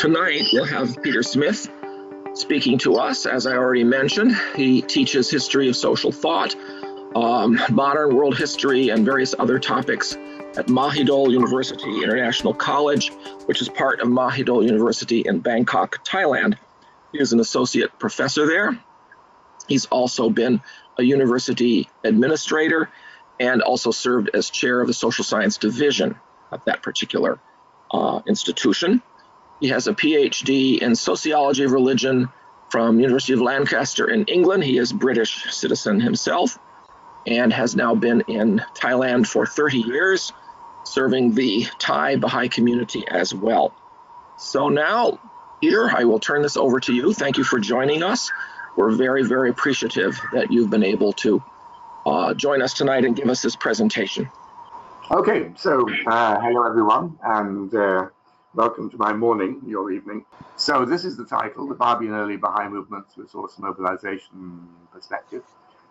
tonight we'll have Peter Smith speaking to us. As I already mentioned, he teaches history of social thought, modern world history, and various other topics at Mahidol University International College, which is part of Mahidol University in Bangkok, Thailand. He is an associate professor there. He's also been a university administrator and also served as chair of the social science division of that particular institution. He has a PhD in sociology of religion from University of Lancaster in England. He is British citizen himself and has now been in Thailand for 30 years, serving the Thai Baha'i community as well. So now, Peter, I will turn this over to you. Thank you for joining us. We're very, very appreciative that you've been able to join us tonight and give us this presentation. Okay, so hello everyone, and welcome to my morning, your evening. So this is the title, The Bábí and Early Baha'i Movements, Resource Mobilization Perspective.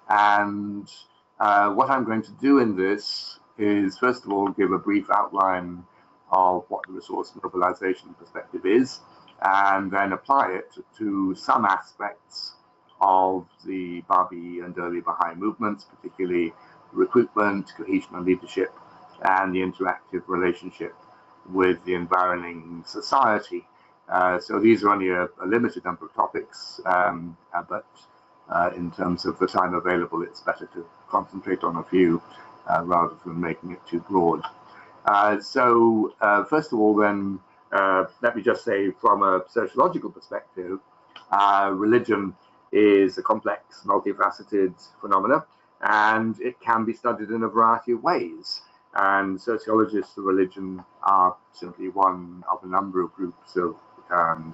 And what I'm going to do in this is, first of all, give a brief outline of what the resource mobilization perspective is, and then apply it to some aspects of the Babi and early Baha'i movements, particularly recruitment, cohesion and leadership, and the interactive relationship with the environing society. So these are only a limited number of topics, but in terms of the time available, it's better to concentrate on a few rather than making it too broad. So first of all, then, let me just say from a sociological perspective, religion is a complex, multifaceted phenomena, and it can be studied in a variety of ways. And sociologists of religion are simply one of a number of groups of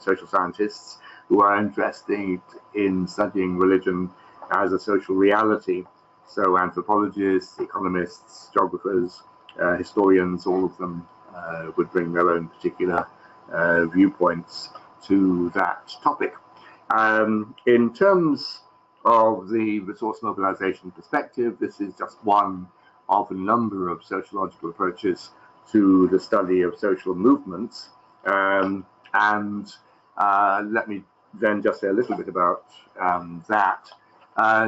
social scientists who are interested in studying religion as a social reality. So anthropologists, economists, geographers, historians, all of them would bring their own particular viewpoints to that topic. In terms of the resource mobilization perspective, this is just one of a number of sociological approaches to the study of social movements. Let me then just say a little bit about that.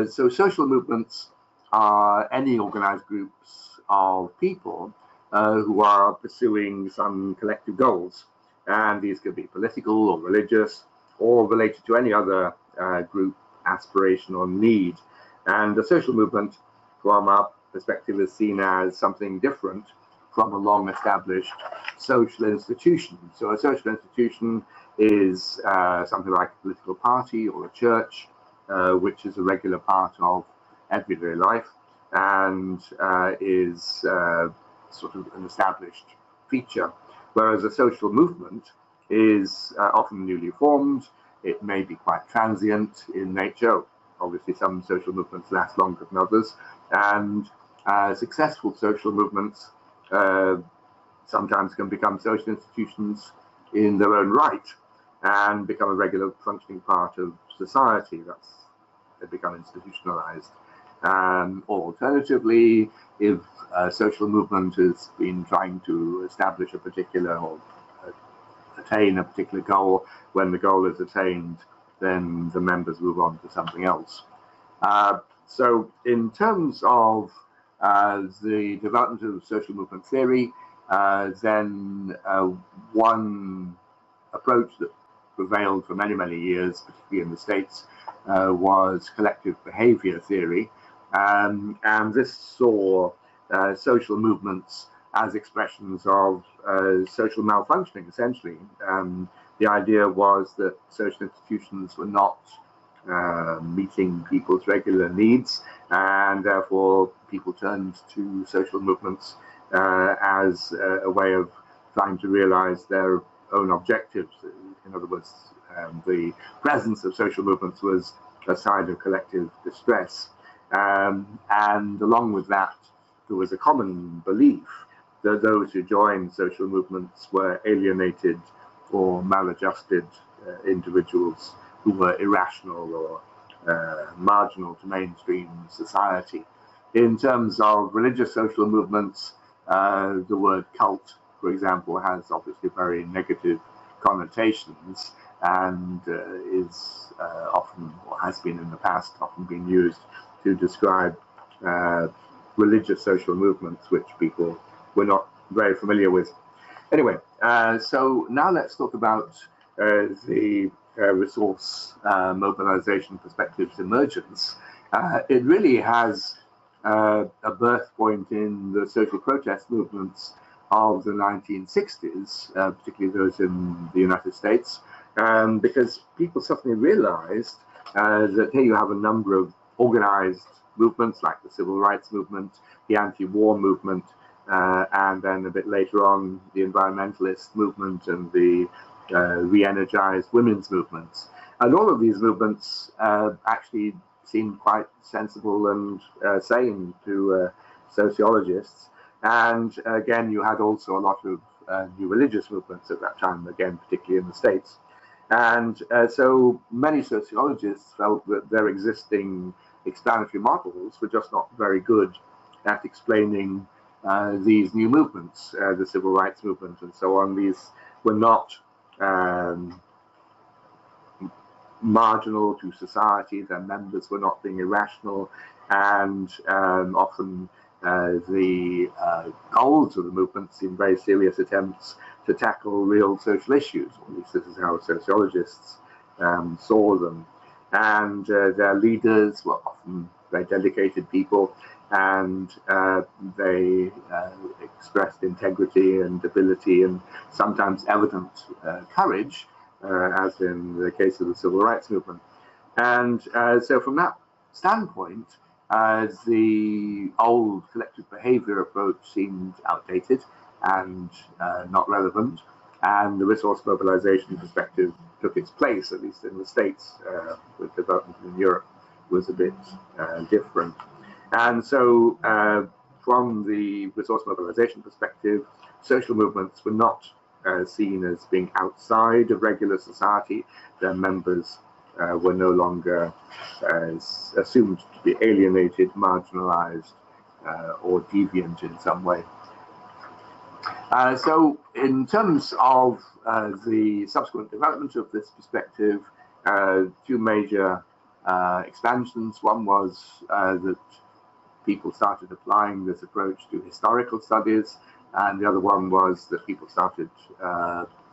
So social movements are any organized groups of people who are pursuing some collective goals. And these could be political or religious or related to any other group, aspiration or need. And the social movement, from our perspective, is seen as something different from a long-established social institution. So a social institution is something like a political party or a church, which is a regular part of everyday life and is sort of an established feature. Whereas a social movement is often newly formed. It may be quite transient in nature. Obviously, some social movements last longer than others. And successful social movements sometimes can become social institutions in their own right and become a regular functioning part of society. They become institutionalized. Or alternatively, if a social movement has been trying to establish a particular or attain a particular goal, when the goal is attained, then the members move on to something else. So in terms of the development of social movement theory, then one approach that prevailed for many, many years, particularly in the States, was collective behavior theory. And this saw social movements as expressions of social malfunctioning, essentially. The idea was that social institutions were not meeting people's regular needs, and therefore people turned to social movements as a way of trying to realize their own objectives. In other words, the presence of social movements was a sign of collective distress. And along with that, there was a common belief that those who joined social movements were alienated or maladjusted individuals who were irrational or marginal to mainstream society. In terms of religious social movements, the word cult, for example, has obviously very negative connotations, and is often, or has been in the past, often been used to describe religious social movements, which people were not very familiar with. Anyway, so now let's talk about the resource mobilization perspective's emergence. It really has a birth point in the social protest movements of the 1960s, particularly those in the United States, because people suddenly realized that here you have a number of organized movements like the civil rights movement, the anti-war movement, and then a bit later on the environmentalist movement and the re-energized women's movements. And all of these movements actually seemed quite sensible and sane to sociologists. And again, you had also a lot of new religious movements at that time, again, particularly in the States. And so many sociologists felt that their existing explanatory models were just not very good at explaining these new movements, the civil rights movement and so on. These were not marginal to society, their members were not being irrational, and often the goals of the movement seemed very serious attempts to tackle real social issues, or at least this is how sociologists saw them. And their leaders were often very dedicated people, and they expressed integrity and ability and sometimes evident courage, as in the case of the civil rights movement. And so from that standpoint, the old collective behavior approach seemed outdated and not relevant, and the resource mobilization perspective took its place, at least in the States, with development in Europe was a bit different. And so from the resource mobilization perspective, social movements were not seen as being outside of regular society. Their members were no longer assumed to be alienated, marginalized, or deviant in some way. So in terms of the subsequent development of this perspective, two major expansions. One was that people started applying this approach to historical studies, and the other one was that people started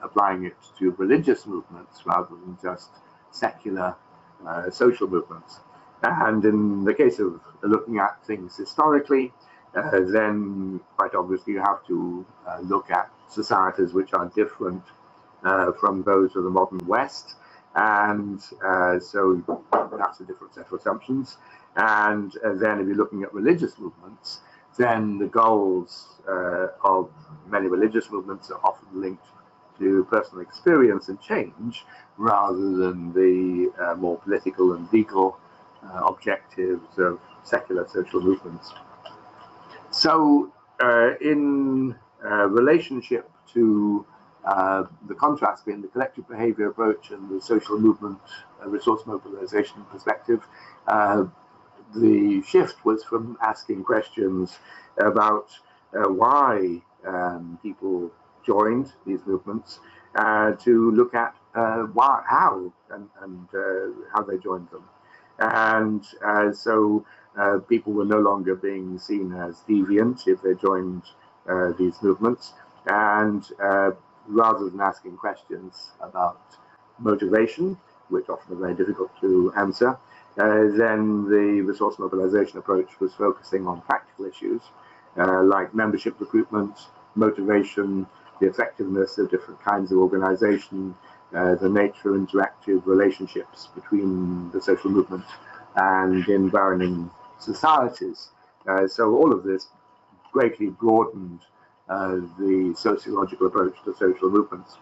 applying it to religious movements rather than just secular social movements. And in the case of looking at things historically, then quite obviously you have to look at societies which are different from those of the modern West, and so that's a different set of assumptions. And then if you're looking at religious movements, then the goals of many religious movements are often linked to personal experience and change rather than the more political and legal objectives of secular social movements. So in relationship to the contrast between the collective behavior approach and the social movement resource mobilization perspective, the shift was from asking questions about why people joined these movements to look at why, how, and how they joined them. And so people were no longer being seen as deviant if they joined these movements. And rather than asking questions about motivation, which often are very difficult to answer, then the resource mobilization approach was focusing on practical issues like membership recruitment, motivation, the effectiveness of different kinds of organization, the nature of interactive relationships between the social movement and environing societies. So all of this greatly broadened the sociological approach to social movements.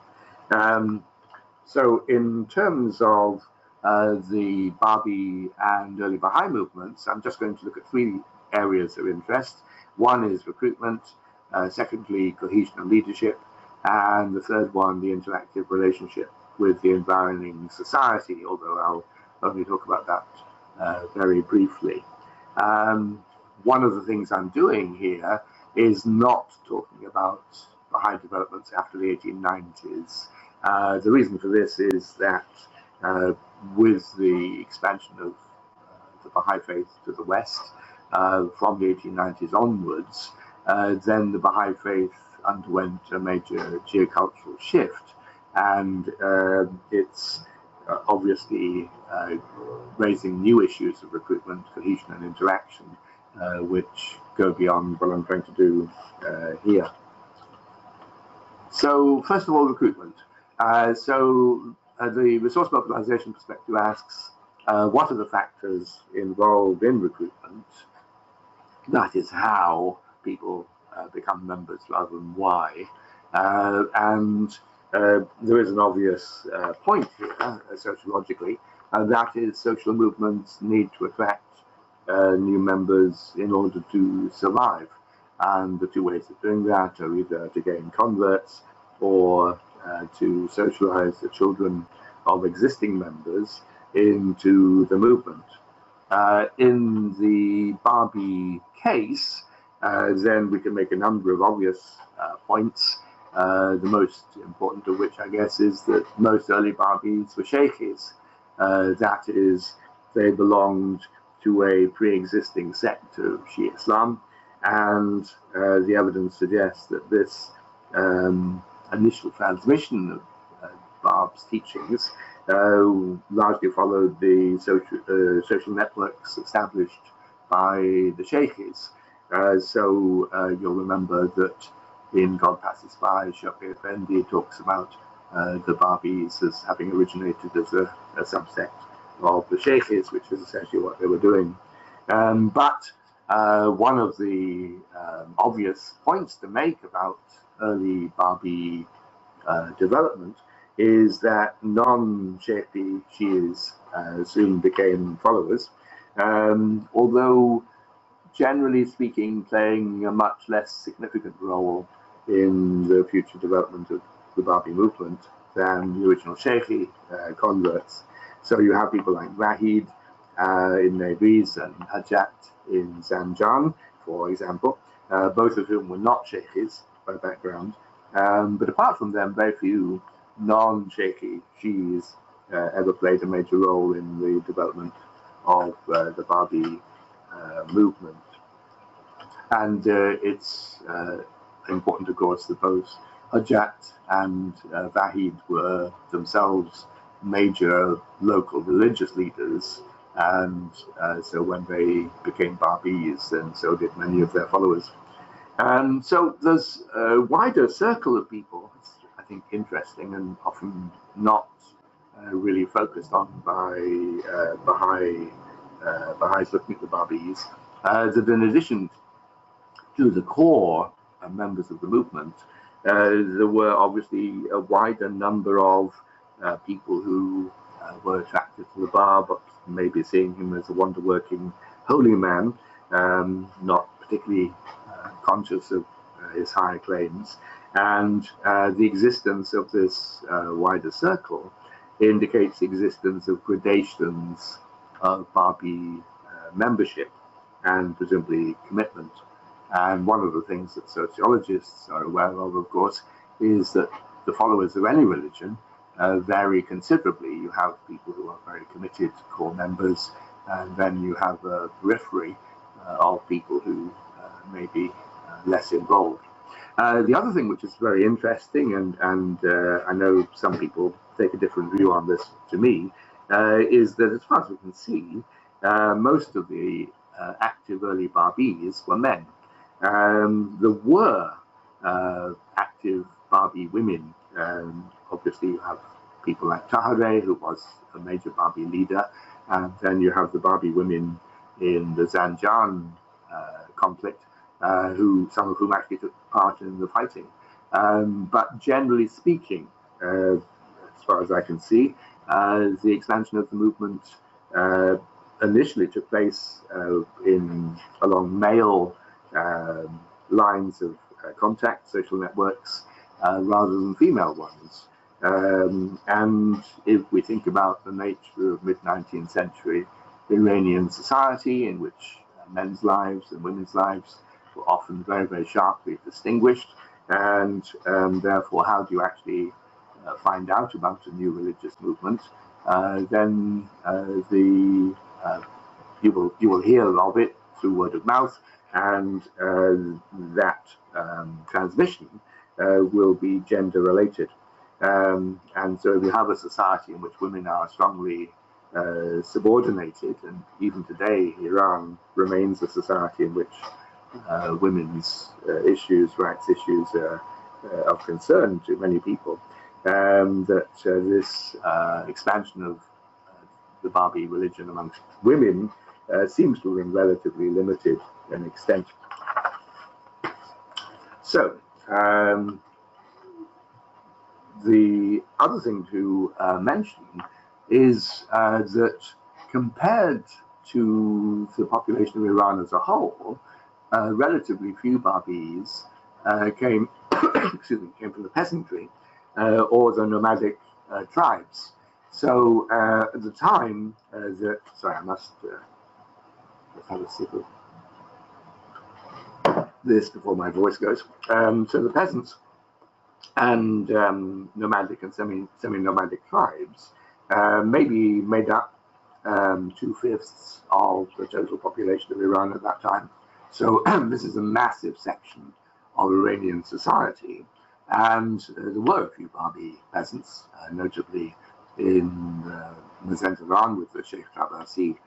So in terms of the Babi and early Baha'i movements, I'm just going to look at three areas of interest. One is recruitment, secondly, cohesion and leadership, and the third one, the interactive relationship with the environing society, although I'll only talk about that very briefly. One of the things I'm doing here is not talking about Baha'i developments after the 1890s, The reason for this is that with the expansion of the Baha'i faith to the West from the 1890s onwards, then the Baha'i faith underwent a major geocultural shift, and it's obviously raising new issues of recruitment, cohesion, and interaction, which go beyond what I'm trying to do here. So, first of all, recruitment. The Resource Mobilization Perspective asks, what are the factors involved in recruitment? That is how people become members rather than why. And there is an obvious point here, sociologically, and that is social movements need to attract new members in order to survive. And the two ways of doing that are either to gain converts or to socialize the children of existing members into the movement. In the Bábí case, then we can make a number of obvious points. The most important of which, I guess, is that most early Bábís were sheikhs. That is, they belonged to a pre-existing sect of Shia Islam, and the evidence suggests that this initial transmission of Bab's teachings largely followed the social networks established by the sheikhs. So you'll remember that in God Passes By, Shakir Effendi talks about the Babis as having originated as a subsect of the sheikhs, which is essentially what they were doing. But one of the obvious points to make about early Babi development is that non-Sheikhi Shias soon became followers, although generally speaking playing a much less significant role in the future development of the Babi movement than the original Sheikhi converts. So you have people like Wahid in Nabriz and Hajat in Zanjan, for example, both of whom were not Sheikhis by background. But apart from them, very few non-Sheikhi Shias ever played a major role in the development of the Babi movement. And it's important, of course, that both Hajat and Wahid were themselves major local religious leaders, and so when they became Babis, then so did many of their followers. So there's a wider circle of people, it's, I think, interesting and often not really focused on by Baha'is looking at the Babis, that in addition to the core members of the movement, there were obviously a wider number of people who were attracted to the Bab, maybe seeing him as a wonder-working holy man, not particularly conscious of his higher claims. And the existence of this wider circle indicates the existence of gradations of Babi membership and presumably commitment. And one of the things that sociologists are aware of course, is that the followers of any religion vary considerably. You have people who are very committed core members, and then you have a periphery of people who may be less involved. The other thing which is very interesting, and I know some people take a different view on this to me, is that as far as we can see, most of the active early Babis were men. There were active Babi women. Obviously, you have people like Tahareh, who was a major Babi leader, and then you have the Babi women in the Zanjan conflict, some of whom actually took part in the fighting. But generally speaking, as far as I can see, the expansion of the movement initially took place along male lines of contact, social networks, rather than female ones. And if we think about the nature of mid-19th century Iranian society, in which men's lives and women's lives were often very, very sharply distinguished, and therefore how do you actually find out about a new religious movement, then you will hear of it through word of mouth, and that transmission will be gender related. And so we have a society in which women are strongly subordinated, and even today Iran remains a society in which women's rights issues are of concern to many people. That this expansion of the Babi religion amongst women seems to have been relatively limited in extent. So the other thing to mention is that compared to the population of Iran as a whole, relatively few Babis came from the peasantry or the nomadic tribes. So at the time sorry, I must have a sip of this before my voice goes. So the peasants and nomadic and semi-nomadic tribes maybe made up 2/5 of the total population of Iran at that time. So this is a massive section of Iranian society, and there were a few Babi peasants, notably in Mazandaran with the Sheikh Abbasi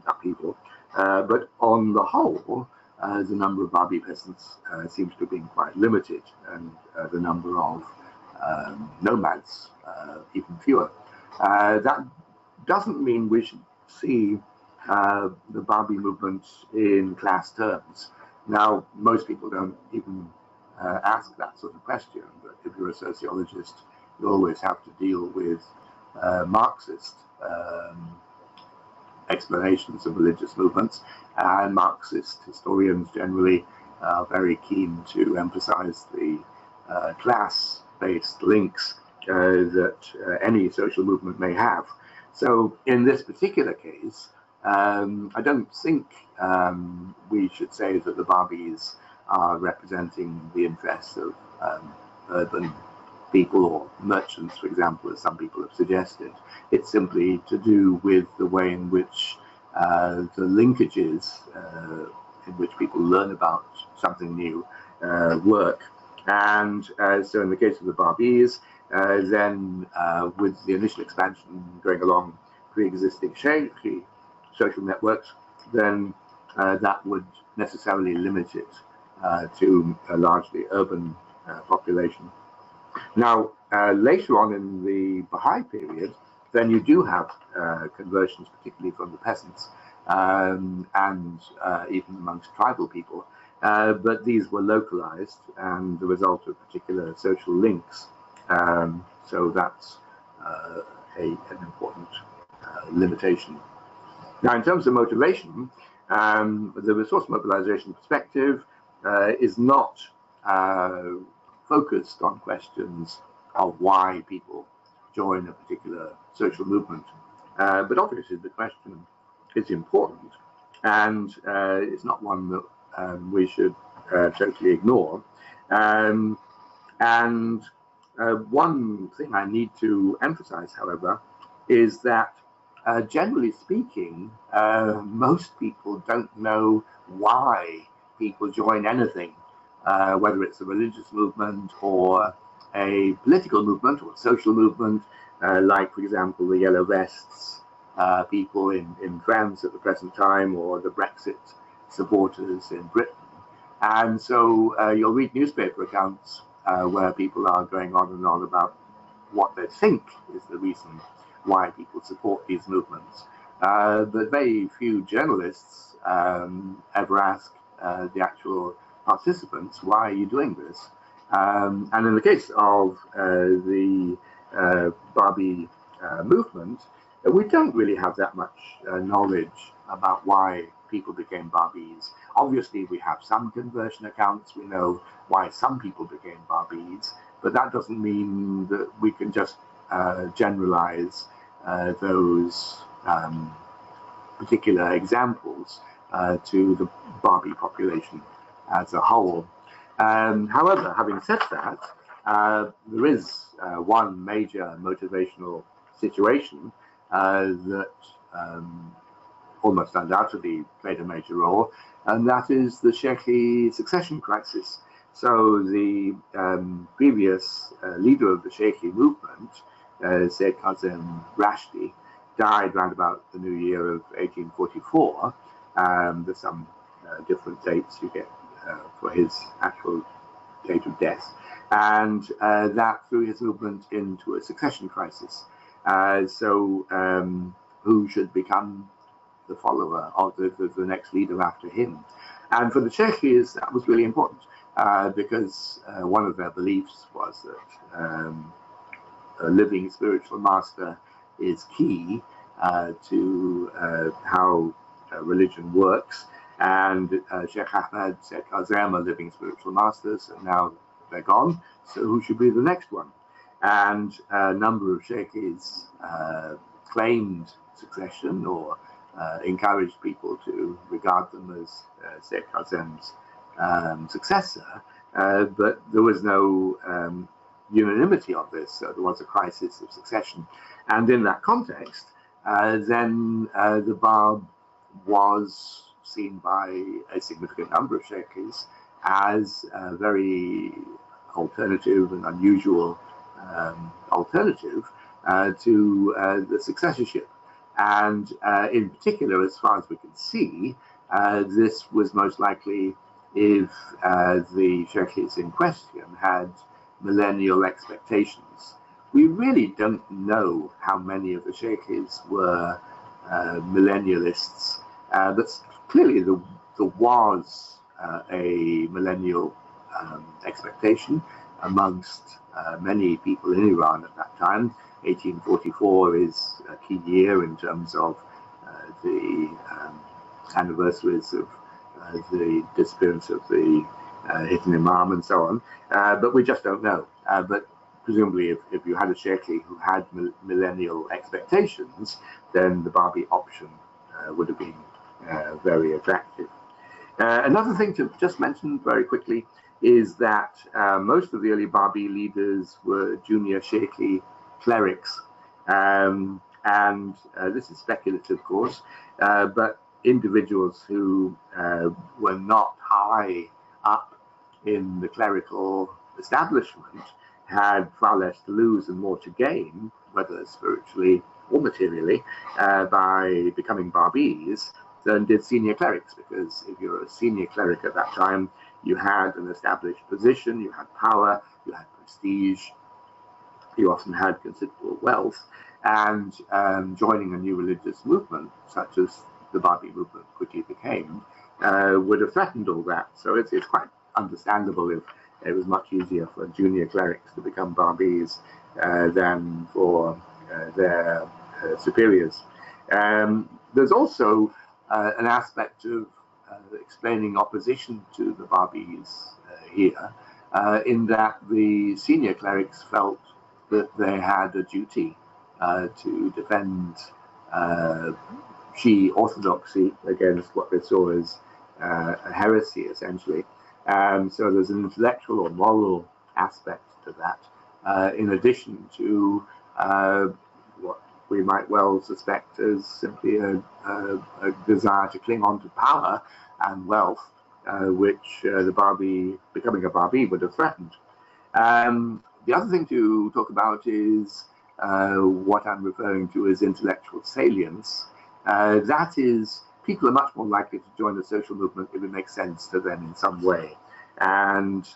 upheaval. But on the whole, the number of Babi peasants seems to have been quite limited, and the number of nomads even fewer. That doesn't mean we should see the Babi movement in class terms. Now, most people don't even ask that sort of question, but if you're a sociologist, you always have to deal with Marxist explanations of religious movements, and Marxist historians generally are very keen to emphasize the class-based links that any social movement may have. So in this particular case, I don't think we should say that the Babis are representing the interests of urban people or merchants, for example, as some people have suggested. It's simply to do with the way in which the linkages in which people learn about something new work. And so in the case of the Babis, then with the initial expansion going along pre-existing social networks, then that would necessarily limit it to a largely urban population. Now, later on in the Baha'i period, then you do have conversions, particularly from the peasants and even amongst tribal people, but these were localized and the result of particular social links. So that's an important limitation. Now, in terms of motivation, the resource mobilization perspective is not focused on questions of why people join a particular social movement. But obviously the question is important, and it's not one that we should totally ignore. And one thing I need to emphasize, however, is that generally speaking, most people don't know why people join anything, whether it's a religious movement or a political movement or a social movement, like, for example, the Yellow Vests people in France at the present time, or the Brexit supporters in Britain. And so you'll read newspaper accounts where people are going on and on about what they think is the reason why people support these movements. But very few journalists ever ask the actual participants, why are you doing this? And in the case of the Babi movement, we don't really have that much knowledge about why people became Babis. Obviously, we have some conversion accounts. We know why some people became Babis, but that doesn't mean that we can just generalize those particular examples to the Babi population as a whole. However, having said that, there is one major motivational situation that almost undoubtedly played a major role, and that is the Sheikhi succession crisis. So the previous leader of the Sheikhi movement, Sayyid Kazem Rashdi, died around about the new year of 1844. There's some different dates you get for his actual date of death, and that threw his movement into a succession crisis. So who should become the follower of the next leader after him? And for the Sheikhis, that was really important because one of their beliefs was that a living spiritual master is key to how religion works. And Sheikh Ahmed, Sayyid Kazem are living spiritual masters, and now they're gone. So who should be the next one? And a number of Sheikhis claimed succession or encouraged people to regard them as Sayyid Kazem's successor, but there was no unanimity on this, so there was a crisis of succession. And in that context, then the Bab was seen by a significant number of Sheikhis as a very alternative and unusual alternative to the successorship. And in particular, as far as we can see, this was most likely if the Sheikhis in question had millennial expectations. We really don't know how many of the Sheikhis were millennialists, but clearly there was a millennial expectation amongst many people in Iran at that time. 1844 is a key year in terms of the anniversaries of the disappearance of the hidden imam and so on, but we just don't know. But presumably if you had a Sheikhi who had millennial expectations, then the Babi option would have been very attractive. Another thing to just mention very quickly is that most of the early Babi leaders were junior Sheikhi clerics, and this is speculative, of course, but individuals who were not high up in the clerical establishment had far less to lose and more to gain, whether spiritually or materially, by becoming Babis than did senior clerics, because if you're a senior cleric at that time, you had an established position, you had power, you had prestige, you often had considerable wealth, and joining a new religious movement, such as the Babi movement quickly became, would have threatened all that. So it's quite understandable if it was much easier for junior clerics to become Babis than for their superiors. There's also an aspect of explaining opposition to the Babis here, in that the senior clerics felt that they had a duty to defend Shi'i orthodoxy against what they saw as a heresy, essentially. So there's an intellectual or moral aspect to that, in addition to what we might well suspect as simply a desire to cling on to power and wealth, which the Babi, becoming a Babi, would have threatened. The other thing to talk about is what I'm referring to as intellectual salience. That is, people are much more likely to join the social movement if it makes sense to them in some way. And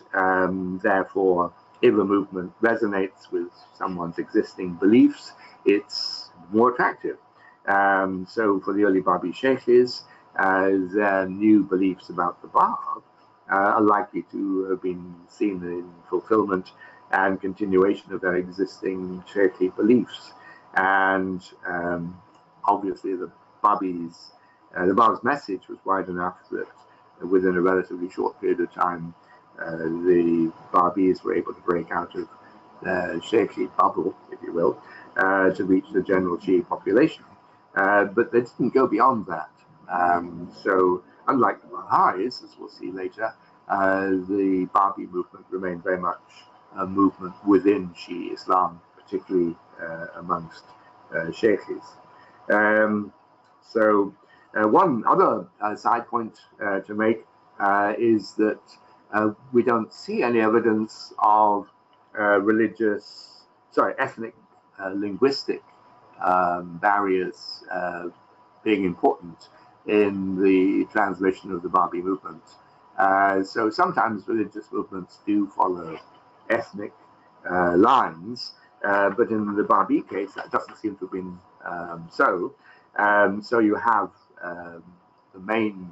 therefore, if a movement resonates with someone's existing beliefs, it's more attractive. So for the early Babi Sheikhis, their new beliefs about the Bab are likely to have been seen in fulfillment and continuation of their existing Sheikhi beliefs. And obviously the Bab's message was wide enough that within a relatively short period of time, the Babis were able to break out of the Sheikhi bubble, if you will, to reach the general Shi'i population. But they didn't go beyond that. So unlike the Baha'is, as we'll see later, the Babi movement remained very much movement within Shi'i Islam, particularly amongst Sheikhs. One other side point to make is that we don't see any evidence of ethnic, linguistic barriers being important in the transmission of the Babi movement. So sometimes religious movements do follow ethnic lines, but in the Babi case, that doesn't seem to have been so. So you have the main,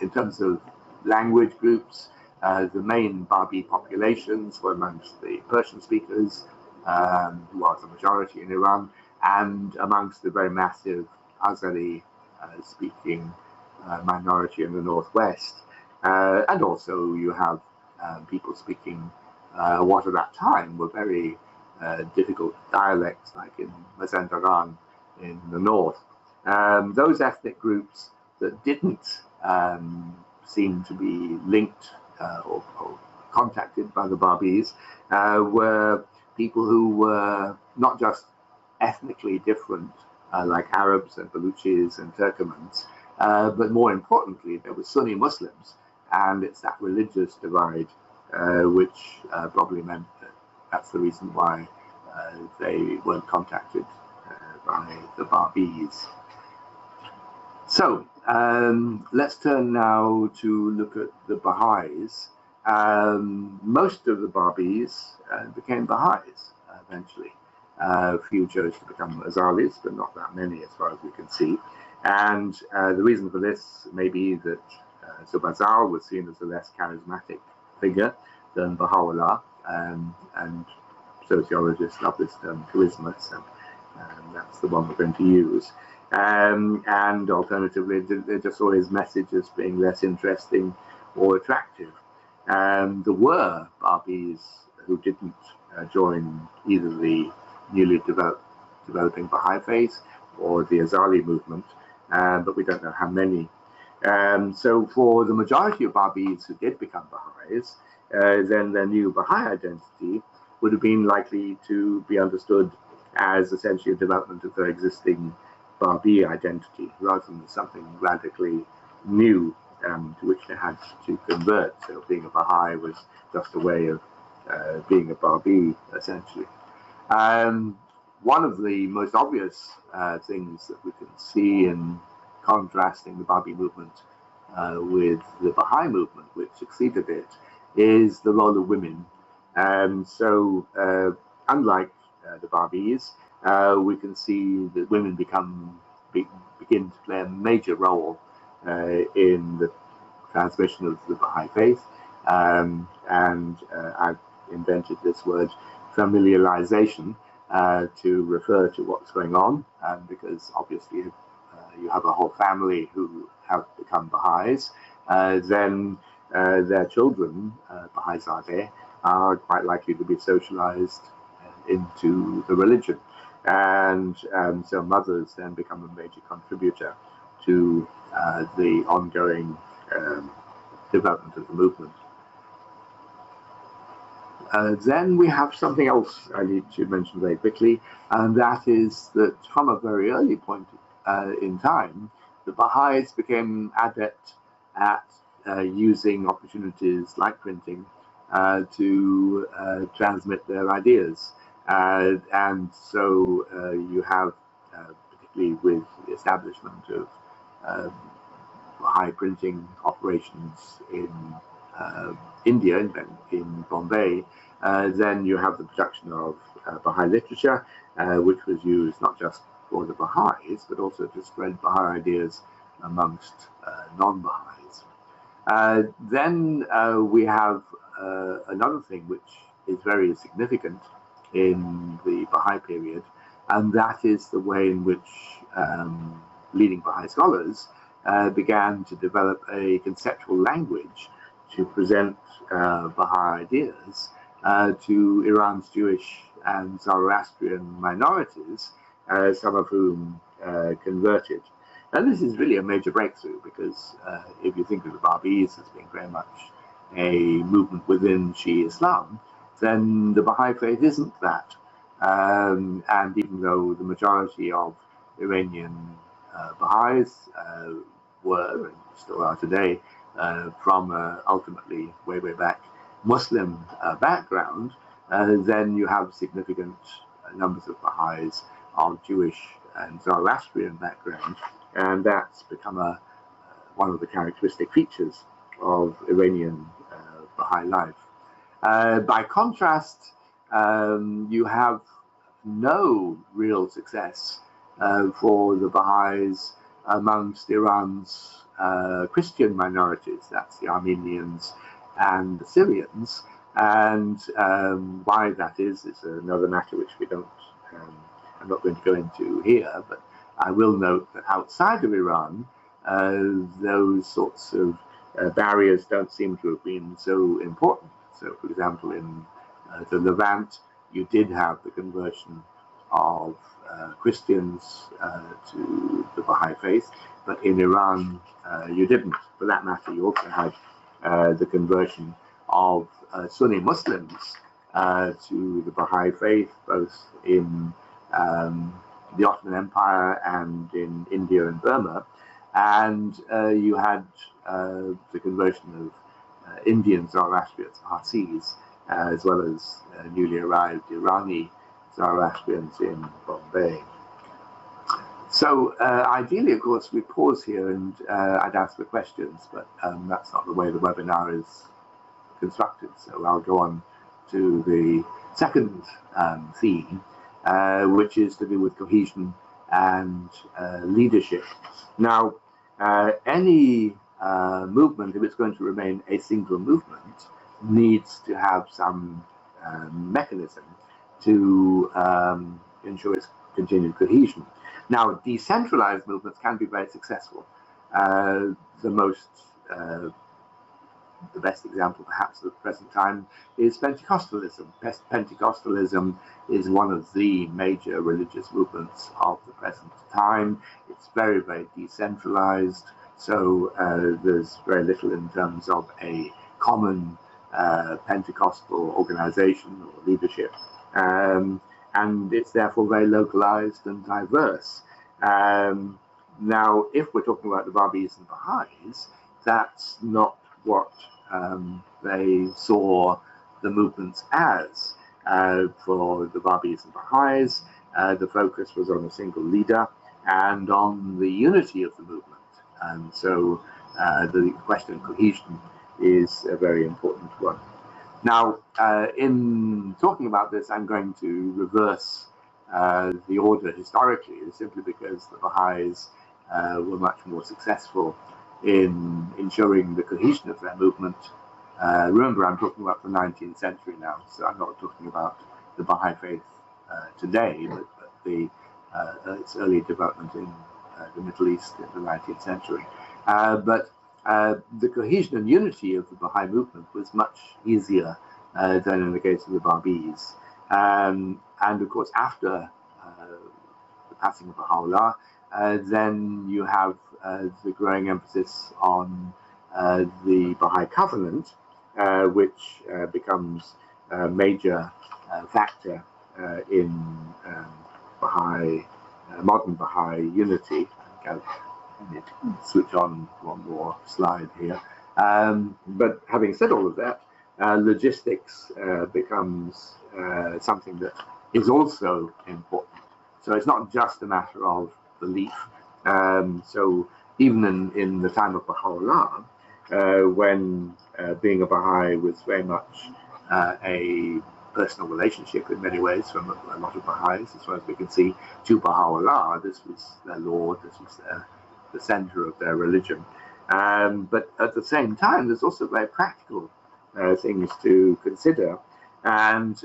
in terms of language groups, the main Babi populations were amongst the Persian speakers, who are the majority in Iran, and amongst the very massive Azali speaking minority in the northwest. And also you have people speaking what at that time were very difficult dialects, like in Mazandaran in the north. Those ethnic groups that didn't seem to be linked or contacted by the Babis were people who were not just ethnically different, like Arabs and Baluchis and Turkomans, but more importantly, there were Sunni Muslims, and it's that religious divide which probably meant that that's the reason why they weren't contacted by the Babis. So let's turn now to look at the Baha'is. Most of the Babis became Baha'is eventually. A few chose to become Azalis, but not that many as far as we can see. And the reason for this may be that Zubazal was seen as a less charismatic figure than Baha'u'llah, and sociologists love this term charisma, so that's the one we're going to use. And alternatively, they just saw his message as being less interesting or attractive. There were Babis who didn't join either the newly developing Baha'i faith or the Azali movement, but we don't know how many. So for the majority of Babis who did become Baha'is, then their new Baha'i identity would have been likely to be understood as essentially a development of their existing Babi identity, rather than something radically new to which they had to convert. So being a Baha'i was just a way of being a Babi, essentially. One of the most obvious things that we can see in contrasting the Babi movement with the Baha'i movement, which succeeded it, is the role of women. So unlike the Babis, we can see that women begin to play a major role in the transmission of the Baha'i faith. And I've invented this word, familiarization, to refer to what's going on, because obviously you have a whole family who have become Baha'is, then their children, Baha'izadeh, are quite likely to be socialized into the religion. And so mothers then become a major contributor to the ongoing development of the movement. Then we have something else I need to mention very quickly, and that is that from a very early point in time, the Baha'is became adept at using opportunities like printing to transmit their ideas. And so you have, particularly with the establishment of Baha'i printing operations in India, in Bombay, then you have the production of Baha'i literature, which was used not just for the Baha'is, but also to spread Baha'i ideas amongst non-Baha'is. Then we have another thing which is very significant in the Baha'i period, and that is the way in which leading Baha'i scholars began to develop a conceptual language to present Baha'i ideas to Iran's Jewish and Zoroastrian minorities, some of whom converted. And this is really a major breakthrough, because if you think of the Babis as being very much a movement within Shi'i Islam, then the Baha'i faith isn't that. And even though the majority of Iranian Baha'is were, and still are today, from ultimately way back Muslim background, then you have significant numbers of Baha'is of Jewish and Zoroastrian background, and that's become one of the characteristic features of Iranian Baha'i life. By contrast, you have no real success for the Baha'is amongst Iran's Christian minorities, that's the Armenians and the Syrians, and why that is another matter which we don't, I'm not going to go into here, but I will note that outside of Iran, those sorts of barriers don't seem to have been so important. So, for example, in the Levant, you did have the conversion of Christians to the Baha'i faith, but in Iran, you didn't. For that matter, you also had the conversion of Sunni Muslims to the Baha'i faith, both in the Ottoman Empire and in India and Burma. And you had the conversion of Indian Zoroastrians, Parsis, as well as newly arrived Irani Zoroastrians in Bombay. So ideally, of course, we pause here and I'd ask for questions, but that's not the way the webinar is constructed. So I'll go on to the second theme, which is to do with cohesion and leadership. Now, any movement, if it's going to remain a single movement, needs to have some mechanism to ensure its continued cohesion. Now, decentralized movements can be very successful. The best example, perhaps, of the present time is Pentecostalism. Pentecostalism is one of the major religious movements of the present time. It's very decentralized, so there's very little in terms of a common Pentecostal organization or leadership. And it's therefore very localized and diverse. Now, if we're talking about the Babis and Baha'is, that's not what they saw the movements as. For the Babis and Baha'is, the focus was on a single leader and on the unity of the movement. And so the question of cohesion is a very important one. Now, in talking about this, I'm going to reverse the order historically, simply because the Baha'is were much more successful in ensuring the cohesion of their movement. Remember, I'm talking about the 19th century now, so I'm not talking about the Baha'i faith today, but its early development in the Middle East in the 19th century. But the cohesion and unity of the Baha'i movement was much easier than in the case of the Babis. And of course, after the passing of Baha'u'llah, then you have the growing emphasis on the Baha'i covenant, which becomes a major factor in Baha'i, modern Baha'i unity. I need to switch on one more slide here. But having said all of that, logistics becomes something that is also important. So it's not just a matter of belief. So even in the time of Baha'u'llah, when being a Baha'i was very much a personal relationship in many ways from a lot of Baha'is, as far as we can see, to Baha'u'llah, this was their Lord, this was the center of their religion. But at the same time, there's also very practical things to consider. And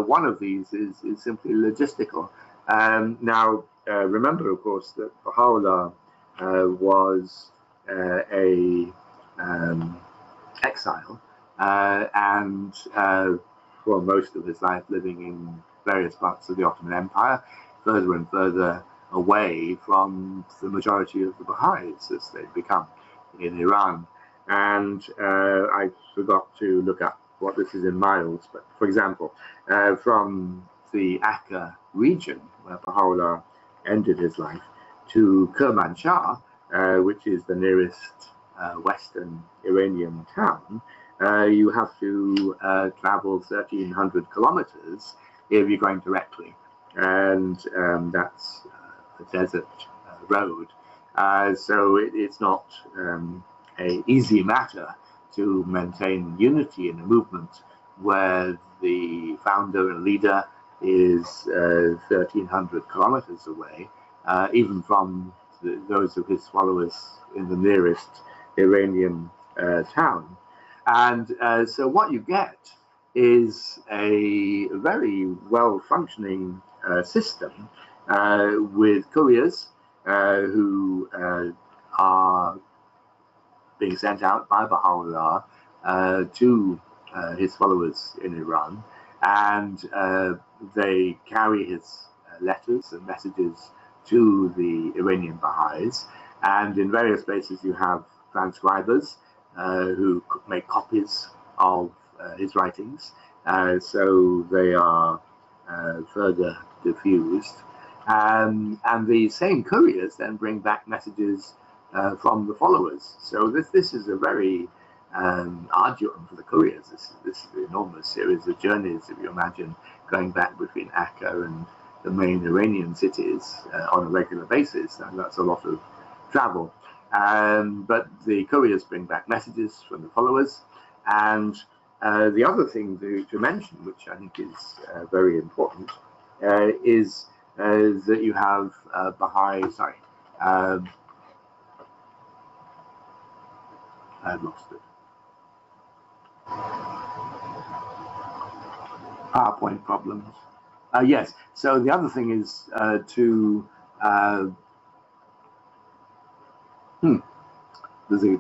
one of these is simply logistical. Now, remember, of course, that Baha'u'llah was a exile and for most of his life living in various parts of the Ottoman Empire, further and further away from the majority of the Baha'is as they've become in Iran. And I forgot to look up what this is in miles, but for example, from the Akka region, where Baha'u'llah ended his life, to Kermanshah, which is the nearest western Iranian town, you have to travel 1,300 kilometers if you're going directly, and that's a desert road. So it's not an easy matter to maintain unity in a movement where the founder and leader is 1,300 kilometers away, even from those of his followers in the nearest Iranian town. And so what you get is a very well-functioning system with couriers who are being sent out by Baha'u'llah to his followers in Iran, and they carry his letters and messages to the Iranian Baha'is, and in various places you have transcribers who make copies of his writings, so they are further diffused. And the same couriers then bring back messages from the followers. So this is a very arduous for the couriers. This is an enormous series of journeys, if you imagine going back between Akka and the main Iranian cities on a regular basis, and that's a lot of travel. But the couriers bring back messages from the followers. And the other thing to mention, which I think is very important, is that you have Baha'i, I've lost it. PowerPoint problems. Yes, so the other thing is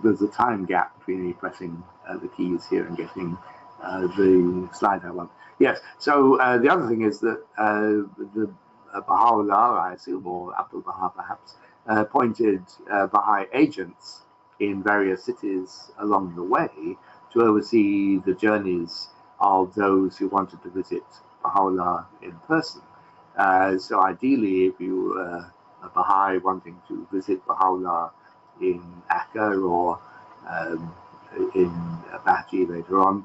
there's a time gap between me pressing the keys here and getting the slide I want. Yes, so the other thing is that the Baha'u'llah, I assume, or Abdul Baha perhaps, appointed Baha'i agents in various cities along the way to oversee the journeys of those who wanted to visit Baha'u'llah in person. So ideally, if you were a Baha'i wanting to visit Baha'u'llah in Akka or in Bábí later on,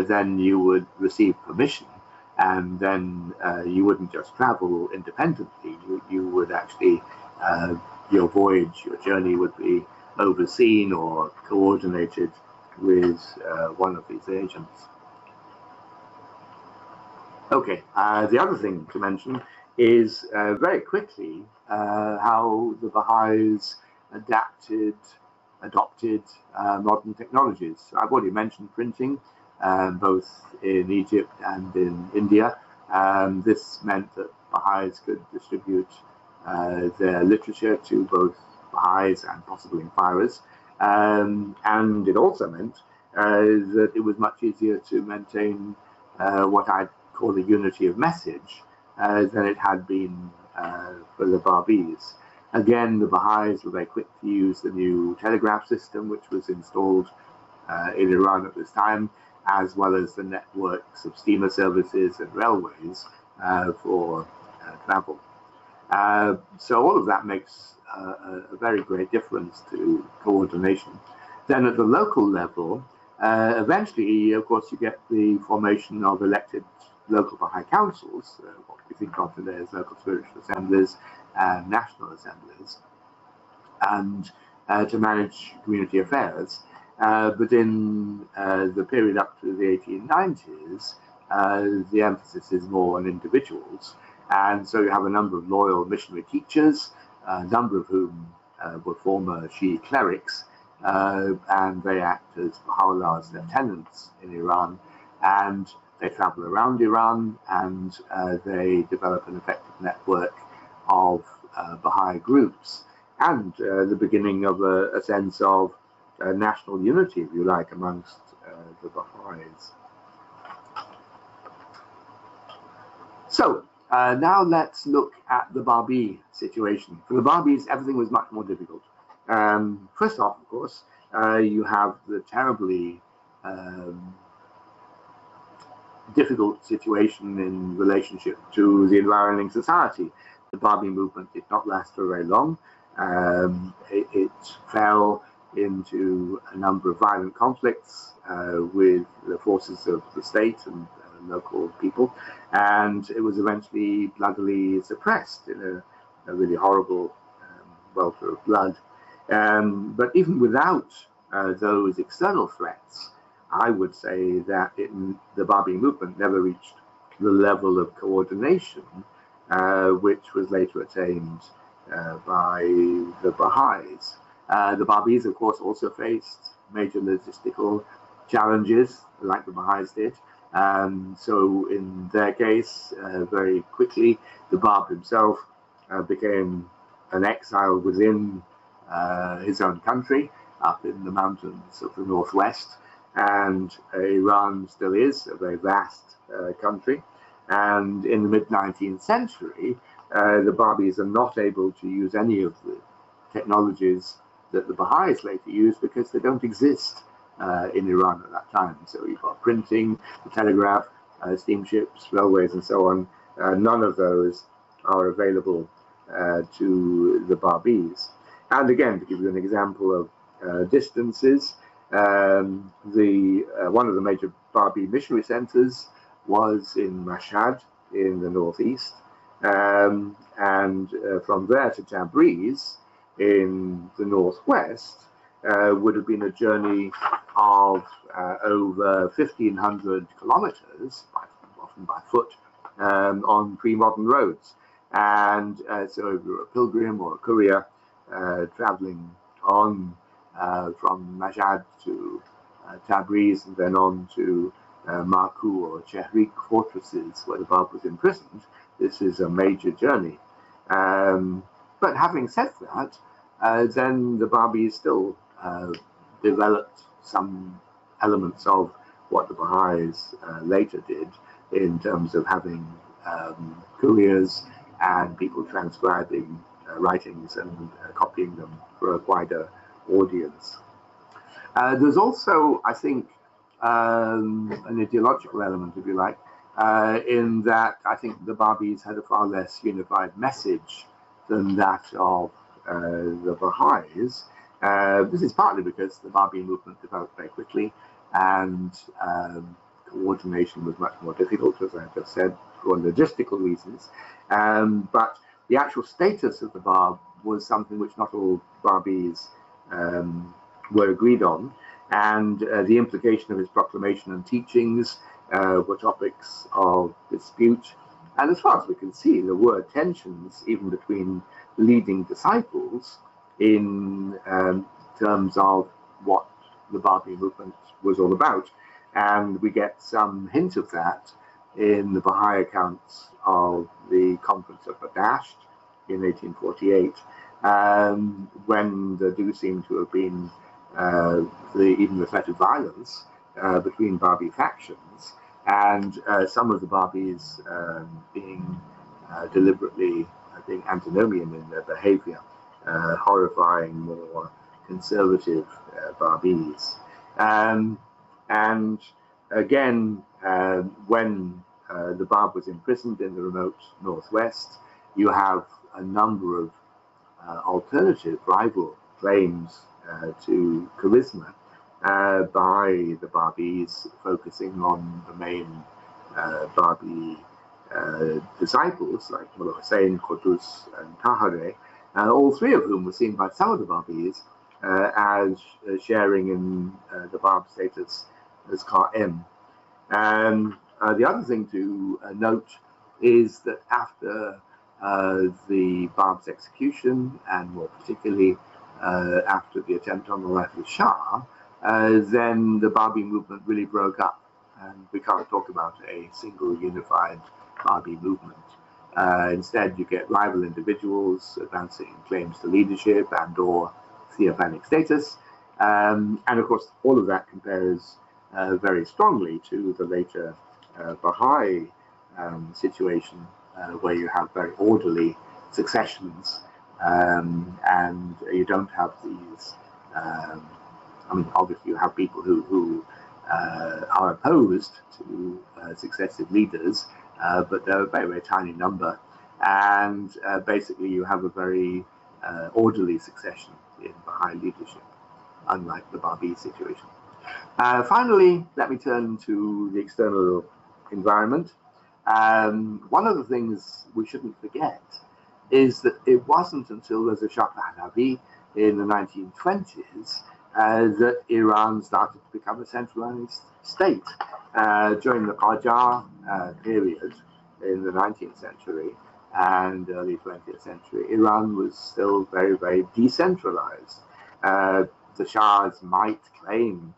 then you would receive permission, and then you wouldn't just travel independently. You would actually, your voyage, your journey would be overseen or coordinated with one of these agents. Okay, the other thing to mention is very quickly how the Baha'is adopted modern technologies. So I've already mentioned printing, both in Egypt and in India. This meant that Baha'is could distribute their literature to both Baha'is and possibly inquirers. And it also meant that it was much easier to maintain what I'd call the unity of message than it had been for the Bábís. Again, the Baha'is were very quick to use the new telegraph system, which was installed in Iran at this time, as well as the networks of steamer services and railways for travel. So all of that makes a very great difference to coordination. Then at the local level, eventually, of course, you get the formation of elected local Baha'i councils, what we think of today as local spiritual assemblies and national assemblies, and to manage community affairs. But in the period up to the 1890s, the emphasis is more on individuals. And so you have a number of loyal missionary teachers, a number of whom were former Shi'i clerics, and they act as Baha'u'llah's lieutenants in Iran, and they travel around Iran, and they develop an effective network of Baha'i groups, and the beginning of a sense of national unity, if you like, amongst the Baha'is. So now let's look at the Babi situation. For the Babis, everything was much more difficult. First off, of course, you have the terribly difficult situation in relationship to the environing society. The Babi movement did not last for very long. It fell into a number of violent conflicts with the forces of the state and local people, and it was eventually bloodily suppressed in a really horrible welter of blood. But even without those external threats, I would say that the Babi movement never reached the level of coordination which was later attained by the Baha'is. The Babis, of course, also faced major logistical challenges, like the Baha'is did. So in their case, very quickly, the Bab himself became an exile within his own country, up in the mountains of the northwest. And Iran still is a very vast country. And in the mid-19th century, the Babis are not able to use any of the technologies that the Baha'is later used because they don't exist in Iran at that time. So you've got printing, the telegraph, steamships, railways, and so on. None of those are available to the Babis. And again, to give you an example of distances, one of the major Babi missionary centers was in Mashhad in the northeast, and from there to Tabriz in the northwest would have been a journey of over 1,500 kilometers, often by foot, on pre-modern roads. And so if you're a pilgrim or a courier traveling on from Mashhad to Tabriz and then on to Marku or Chehrik fortresses where the Bab was imprisoned, this is a major journey. But having said that, then the Babis still developed some elements of what the Baha'is later did in terms of having couriers and people transcribing writings and copying them for a wider audience. There's also, I think, an ideological element, if you like, in that I think the Babis had a far less unified message than that of the Baha'is. This is partly because the Babi movement developed very quickly and coordination was much more difficult, as I just said, for logistical reasons. But the actual status of the Bab was something which not all Babis were agreed on, and the implication of his proclamation and teachings were topics of dispute. And as far as we can see, there were tensions even between leading disciples in terms of what the Babi movement was all about. And we get some hint of that in the Baha'i accounts of the Conference of Badasht in 1848, when there do seem to have been even the threat of violence between Babi factions, and some of the Babis being deliberately being antinomian in their behavior, horrifying more conservative Babis. And again, when the Bab was imprisoned in the remote northwest, you have a number of alternative rival claims to charisma by the Babis, focusing on the main Babi disciples like Mullah Hussein, Qutuz, and Tahareh, all three of whom were seen by some of the Babis as sharing in the Bab status as Qa'im. The other thing to note is that after the Bab's execution, and more particularly after the attempt on the life of the Shah, then the Babi movement really broke up, and we can't talk about a single unified Babi movement. Instead, you get rival individuals advancing claims to leadership and or theophanic status, and of course all of that compares very strongly to the later Baha'i situation, where you have very orderly successions, and you don't have these. I mean, obviously you have people who are opposed to successive leaders, but they're a very, very tiny number. And basically you have a very orderly succession in Baha'i leadership, unlike the Babi situation. Finally, let me turn to the external environment. One of the things we shouldn't forget is that it wasn't until Reza Shah Pahlavi in the 1920s that Iran started to become a centralized state. During the Qajar period in the 19th century and early 20th century, Iran was still very, very decentralized. The Shahs might claim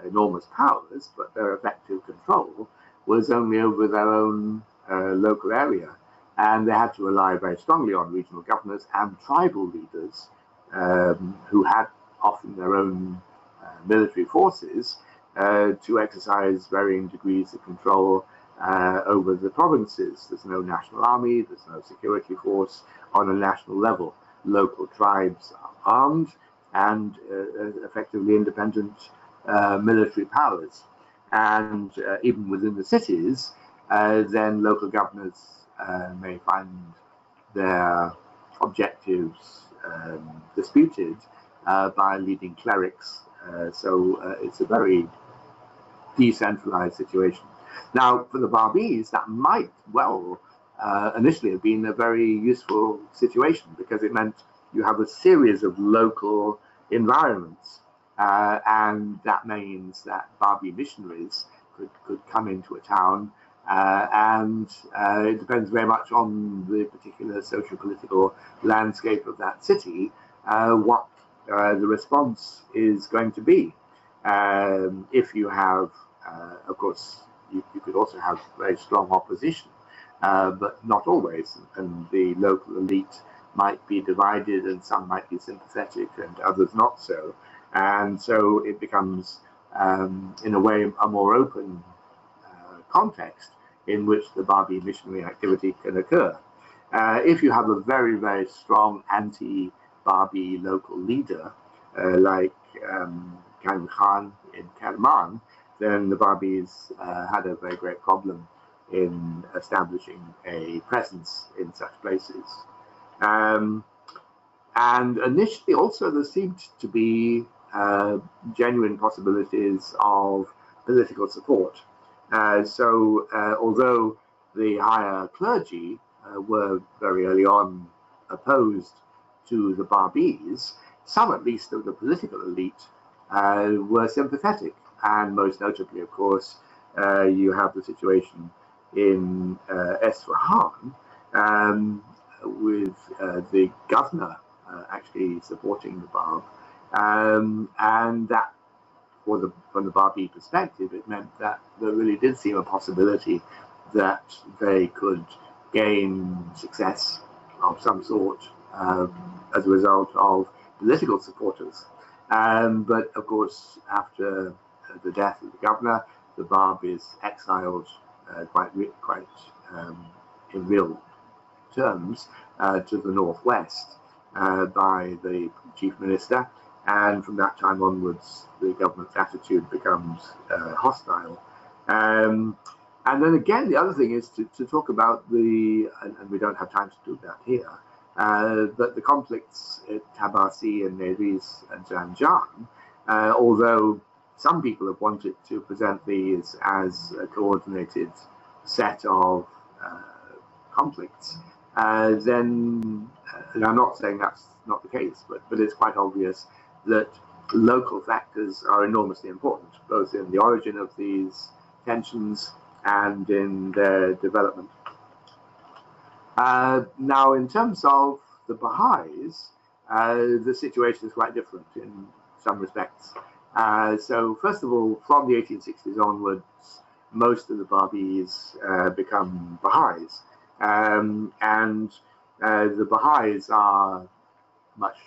enormous powers, but their effective control was only over their own local area. And they had to rely very strongly on regional governors and tribal leaders who had often their own military forces to exercise varying degrees of control over the provinces. There's no national army, there's no security force on a national level. Local tribes are armed and effectively independent military powers. And even within the cities, then local governors may find their objectives disputed by leading clerics. So it's a very decentralized situation. Now, for the Babis, that might well initially have been a very useful situation, because it meant you have a series of local environments. And that means that Babi missionaries could come into a town, and it depends very much on the particular socio-political landscape of that city, what the response is going to be. If you have, of course, you could also have very strong opposition, but not always, and the local elite might be divided, and some might be sympathetic and others not so. And so it becomes, in a way, a more open context in which the Babi missionary activity can occur. If you have a very, very strong anti-Babi local leader, like Karim Khan in Kerman, then the Babis had a very great problem in establishing a presence in such places. And initially also there seemed to be genuine possibilities of political support. So although the higher clergy were very early on opposed to the Babis, some at least of the political elite were sympathetic. And most notably, of course, you have the situation in Esfahan with the governor actually supporting the Bab. And that, from the Babi perspective, it meant that there really did seem a possibility that they could gain success of some sort as a result of political supporters. But of course, after the death of the governor, the Bab is exiled quite in real terms to the northwest by the chief minister. And from that time onwards, the government's attitude becomes hostile. And then again, the other thing is to talk about and we don't have time to do that here, but the conflicts at Tabasi and Nevis and Zanjan, although some people have wanted to present these as a coordinated set of conflicts, then, and I'm not saying that's not the case, but it's quite obvious that local factors are enormously important, both in the origin of these tensions and in their development. Now, in terms of the Baha'is, the situation is quite different in some respects. So, first of all, from the 1860s onwards, most of the Babis become Baha'is. And the Baha'is are much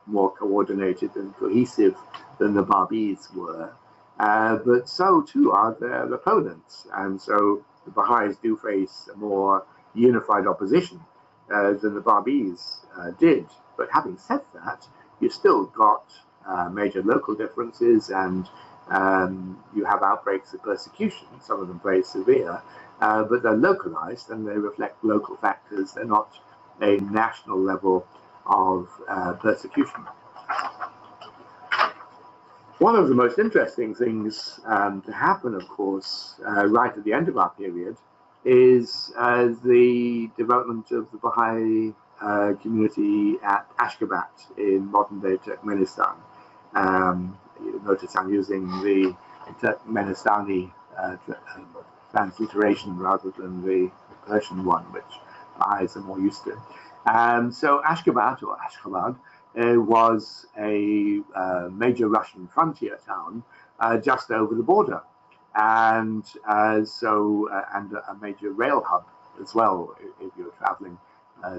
more coordinated and cohesive than the Babis were, but so too are their opponents. And so the Baha'is do face a more unified opposition than the Babis did. But having said that, you've still got major local differences, and You have outbreaks of persecution, some of them very severe, but they're localized and they reflect local factors. They're not a national level of persecution. One of the most interesting things to happen, of course, right at the end of our period, is the development of the Baha'i community at Ashgabat in modern-day Turkmenistan. You notice I'm using the Turkmenistani transliteration rather than the Persian one, which Baha'is are more used to. So Ashgabat, or Ashgabat, was a major Russian frontier town just over the border, and and a major rail hub as well if you're traveling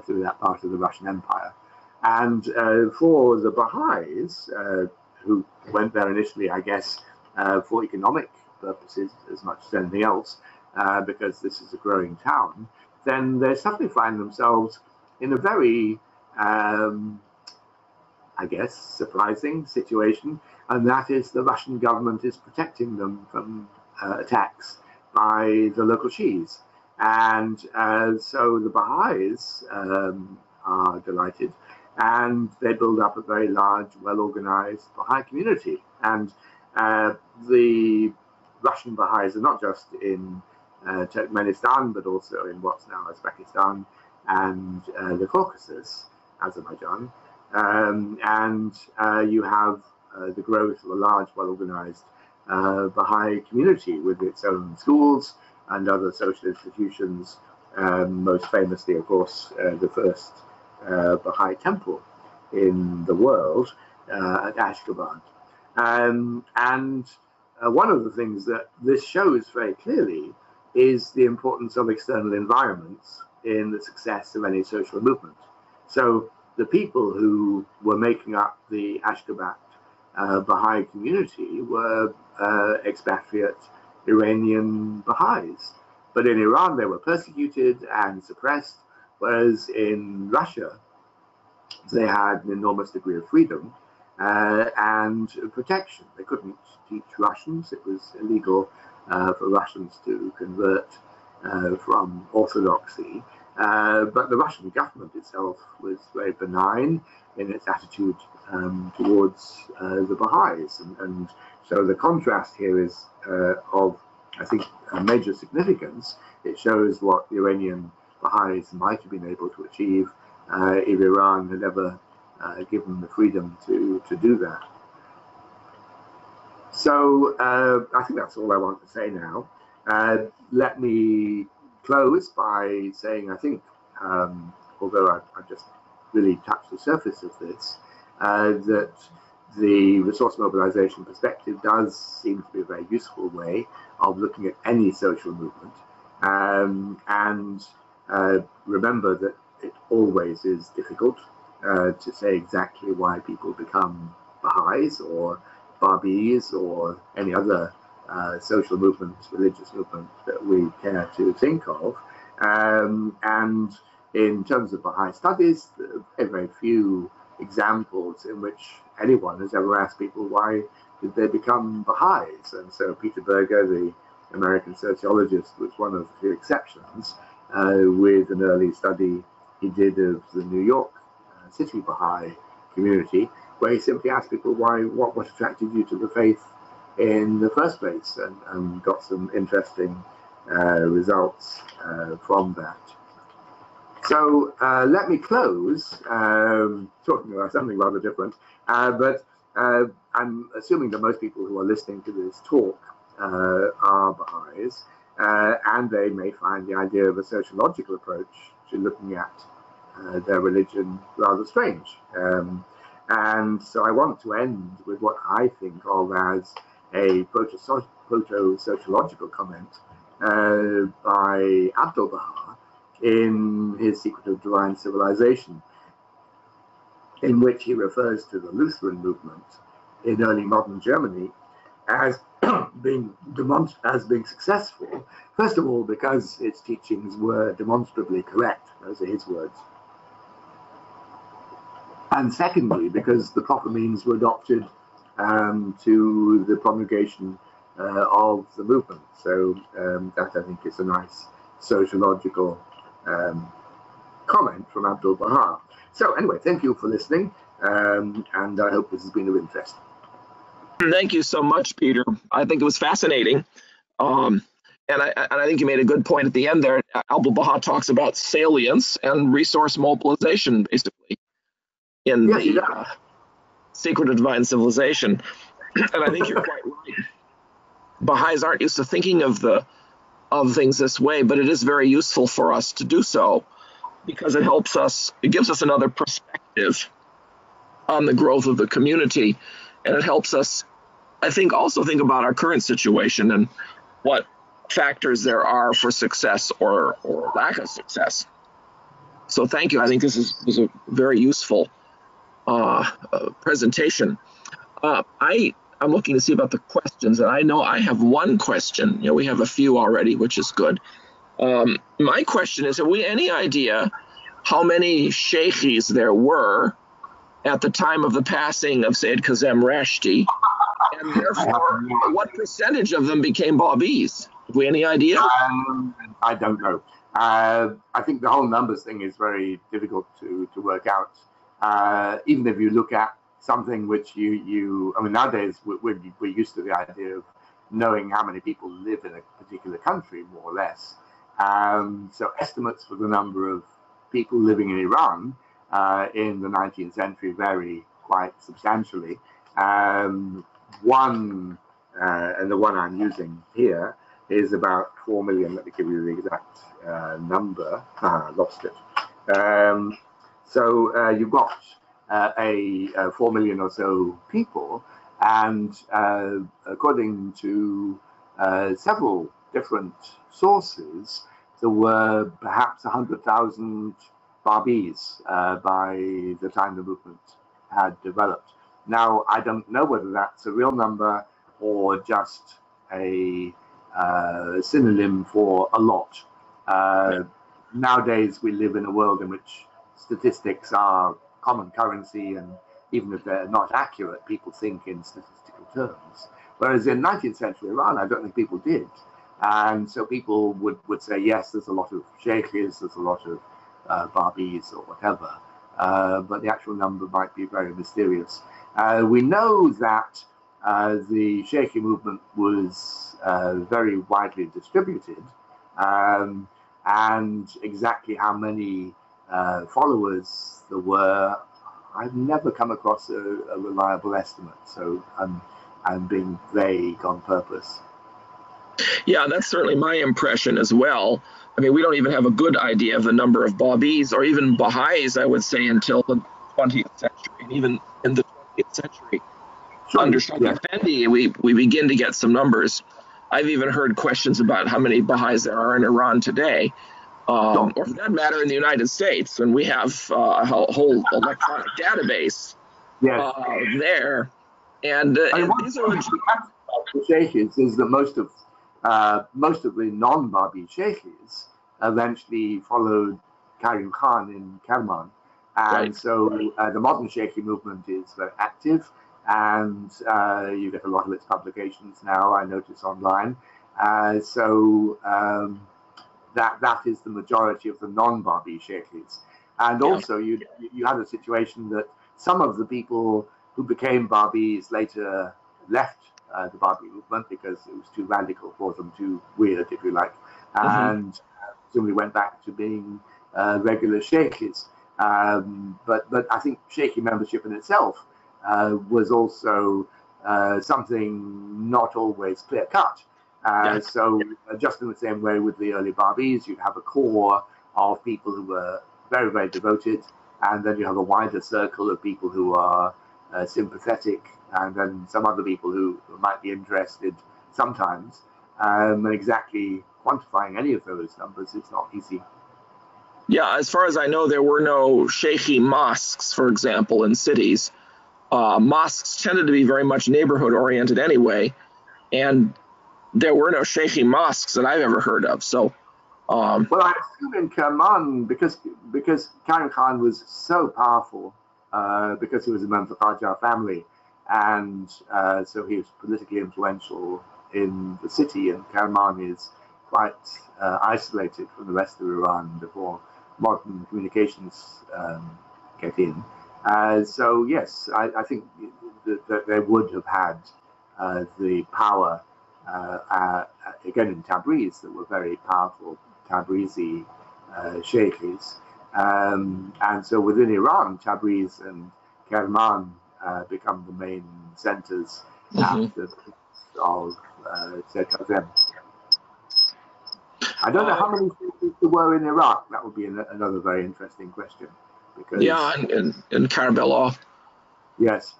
through that part of the Russian Empire. And for the Baha'is, who went there initially, I guess, for economic purposes as much as anything else, because this is a growing town, then they suddenly find themselves in a very, I guess, surprising situation, and that is the Russian government is protecting them from attacks by the local Shi'is. And so the Baha'is are delighted, and they build up a very large, well-organized Baha'i community. And the Russian Baha'is are not just in Turkmenistan, but also in what's now Uzbekistan and the Caucasus, Azerbaijan. And you have the growth of a large, well-organized Baha'i community with its own schools and other social institutions, most famously, of course, the first Baha'i temple in the world at Ashgabat. And one of the things that this shows very clearly is the importance of external environments in the success of any social movement. So the people who were making up the Ashgabat Baha'i community were expatriate Iranian Baha'is. But in Iran, they were persecuted and suppressed, whereas in Russia, they had an enormous degree of freedom and protection. They couldn't teach Russians. It was illegal for Russians to convert from Orthodoxy. But the Russian government itself was very benign in its attitude towards the Baha'is. And so the contrast here is of, I think, major significance. It shows what the Iranian Baha'is might have been able to achieve if Iran had ever given the freedom to do that. So I think that's all I want to say now. Let me close by saying, I think, although I've just really touched the surface of this, that the resource mobilization perspective does seem to be a very useful way of looking at any social movement. And remember that it always is difficult to say exactly why people become Baha'is or Babis or any other social movement, religious movement that we care to think of. And in terms of Baha'i studies, there are very few examples in which anyone has ever asked people why did they become Baha'is. And so Peter Berger, the American sociologist, was one of the few exceptions with an early study he did of the New York City Baha'i community, where he simply asked people what attracted you to the faith in the first place, and got some interesting results from that. So let me close talking about something rather different, but I'm assuming that most people who are listening to this talk are Baha'is, and they may find the idea of a sociological approach to looking at their religion rather strange. And so I want to end with what I think of as a proto-sociological comment by Abdu'l-Baha in his Secret of Divine Civilization, in which he refers to the Lutheran movement in early modern Germany as being successful, first of all because its teachings were demonstrably correct, those are his words, and secondly because the proper means were adopted to the promulgation of the movement. So that, I think, is a nice sociological comment from Abdul Baha. So anyway, thank you for listening, and I hope this has been of interest. Thank you so much, Peter. I think it was fascinating. And I think you made a good point at the end there. Abdul Baha talks about salience and resource mobilization, basically, in the Secret of Divine Civilization. And I think you're quite right. Baha'is aren't used to thinking of things this way, but it is very useful for us to do so because it helps us, it gives us another perspective on the growth of the community. And it helps us, I think, also think about our current situation and what factors there are for success or lack of success. So thank you. I think this was a very useful presentation. I'm looking to see about the questions, and I know I have one question. You know, we have a few already, which is good. My question is, have we any idea how many sheikhs there were at the time of the passing of Sayyid Kazem Rashdi, and therefore what percentage of them became Babis? Have we any idea? I don't know. I think the whole numbers thing is very difficult to work out. Even if you look at something which I mean, nowadays we're used to the idea of knowing how many people live in a particular country, more or less. So estimates for the number of people living in Iran in the 19th century vary quite substantially. And the one I'm using here is about 4 million. Let me give you the exact number. Lost it. So you've got 4 million or so people, and according to several different sources, there were perhaps 100,000 Babis by the time the movement had developed. Now, I don't know whether that's a real number or just a synonym for a lot. Nowadays, we live in a world in which statistics are common currency, and even if they're not accurate, people think in statistical terms. Whereas in 19th century Iran, I don't think people did. And so people would say, yes, there's a lot of sheikhs, there's a lot of Babis or whatever, but the actual number might be very mysterious. We know that the Sheikhi movement was very widely distributed, and exactly how many followers there were, I've never come across a reliable estimate, so I'm being vague on purpose. Yeah, that's certainly my impression as well. I mean, we don't even have a good idea of the number of Babis or even Baha'is, I would say, until the 20th century. And even in the 20th century, under Shoghi Effendi, we begin to get some numbers. I've even heard questions about how many Baha'is there are in Iran today, or for that matter, in the United States, when we have a whole electronic database there. And these are the sheikhs is that most of the non-Babi sheikhs eventually followed Karim Khan in Kerman, and so the modern sheikhi movement is very active, and you get a lot of its publications now, I notice, online. So that is the majority of the non-Babi sheikhs. And also you had a situation that some of the people who became Babis later left the Babi movement because it was too radical for them, too weird, if you like, and presumably went back to being regular sheikhs. But I think sheikhi membership in itself was also something not always clear-cut. So just in the same way with the early Babis, you'd have a core of people who were very, very devoted, and then you have a wider circle of people who are sympathetic, and then some other people who might be interested sometimes. And exactly quantifying any of those numbers is not easy. Yeah, as far as I know, there were no sheikhi mosques, for example, in cities. Mosques tended to be very much neighborhood oriented anyway, and there were no sheikhi mosques that I've ever heard of. So, well, I assume in Kerman, because Karim Khan was so powerful, because he was a member of the Qajar family, and so he was politically influential in the city, and Kerman is quite isolated from the rest of Iran before modern communications get in. So yes, I think that they would have had the power, again in Tabriz, that were very powerful Tabrizi sheikhs. And so within Iran, Tabriz and Kerman become the main centers after of Sheikh Azem. I don't know how many sheikhs there were in Iraq. That would be another very interesting question. Because, yeah, in Karbala. Yes.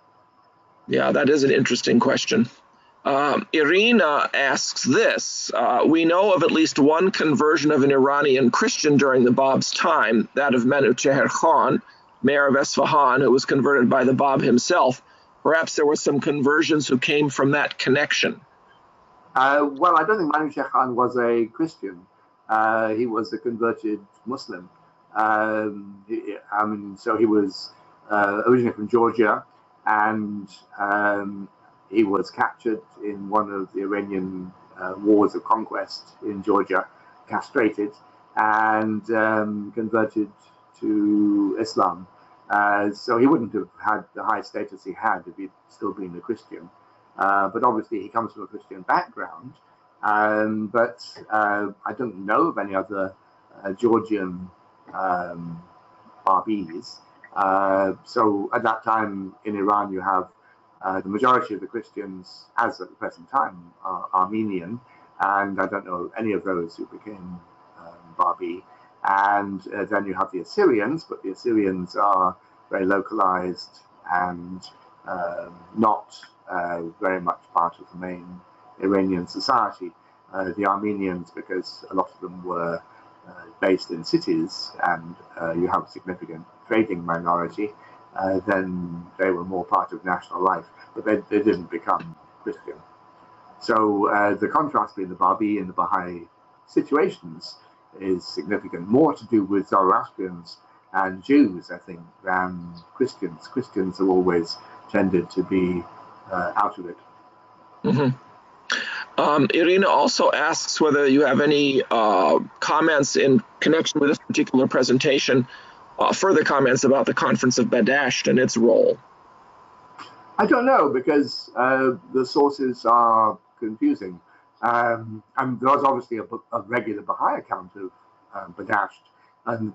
Yeah, that is an interesting question. Irina asks this. We know of at least one conversion of an Iranian Christian during the Bab's time, that of Menuchehr Khan, mayor of Esfahan, who was converted by the Bab himself. Perhaps there were some conversions who came from that connection. Well, I don't think Menuchehr Khan was a Christian. He was a converted Muslim. So he was originally from Georgia, and he was captured in one of the Iranian wars of conquest in Georgia, castrated, and converted to Islam. So he wouldn't have had the high status he had if he'd still been a Christian. But obviously he comes from a Christian background. But I don't know of any other Georgian Bábís. So at that time in Iran, you have the majority of the Christians, as at the present time, are Armenian, and I don't know any of those who became Babi. And then you have the Assyrians, but the Assyrians are very localized and not very much part of the main Iranian society. The Armenians, because a lot of them were based in cities, and you have a significant trading minority, then they were more part of national life, but they didn't become Christian. So the contrast between the Babi and the Baha'i situations is significant, more to do with Zoroastrians and Jews, I think, than Christians. Christians have always tended to be out of it. Mm-hmm. Irina also asks whether you have any comments in connection with this particular presentation, further comments about the Conference of Badasht and its role. I don't know, because the sources are confusing. And there was obviously a regular Baha'i account of Badasht,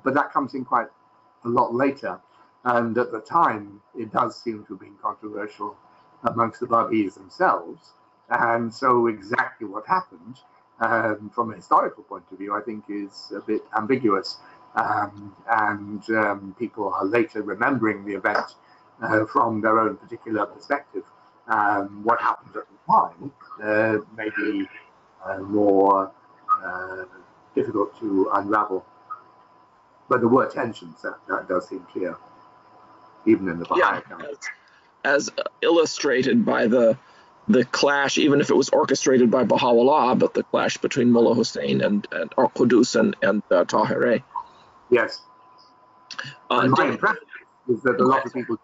but that comes in quite a lot later. And at the time, it does seem to have been controversial amongst the Babis themselves. And so exactly what happened, from a historical point of view, I think is a bit ambiguous. People are later remembering the event from their own particular perspective. What happened at the time may be more difficult to unravel. But there were tensions, that does seem clear, even in the Baha'i account. As illustrated by the clash, even if it was orchestrated by Baha'u'llah, but the clash between Mullah Hussein and Qudus and Tahirih. Yes. My impression is that a lot of people,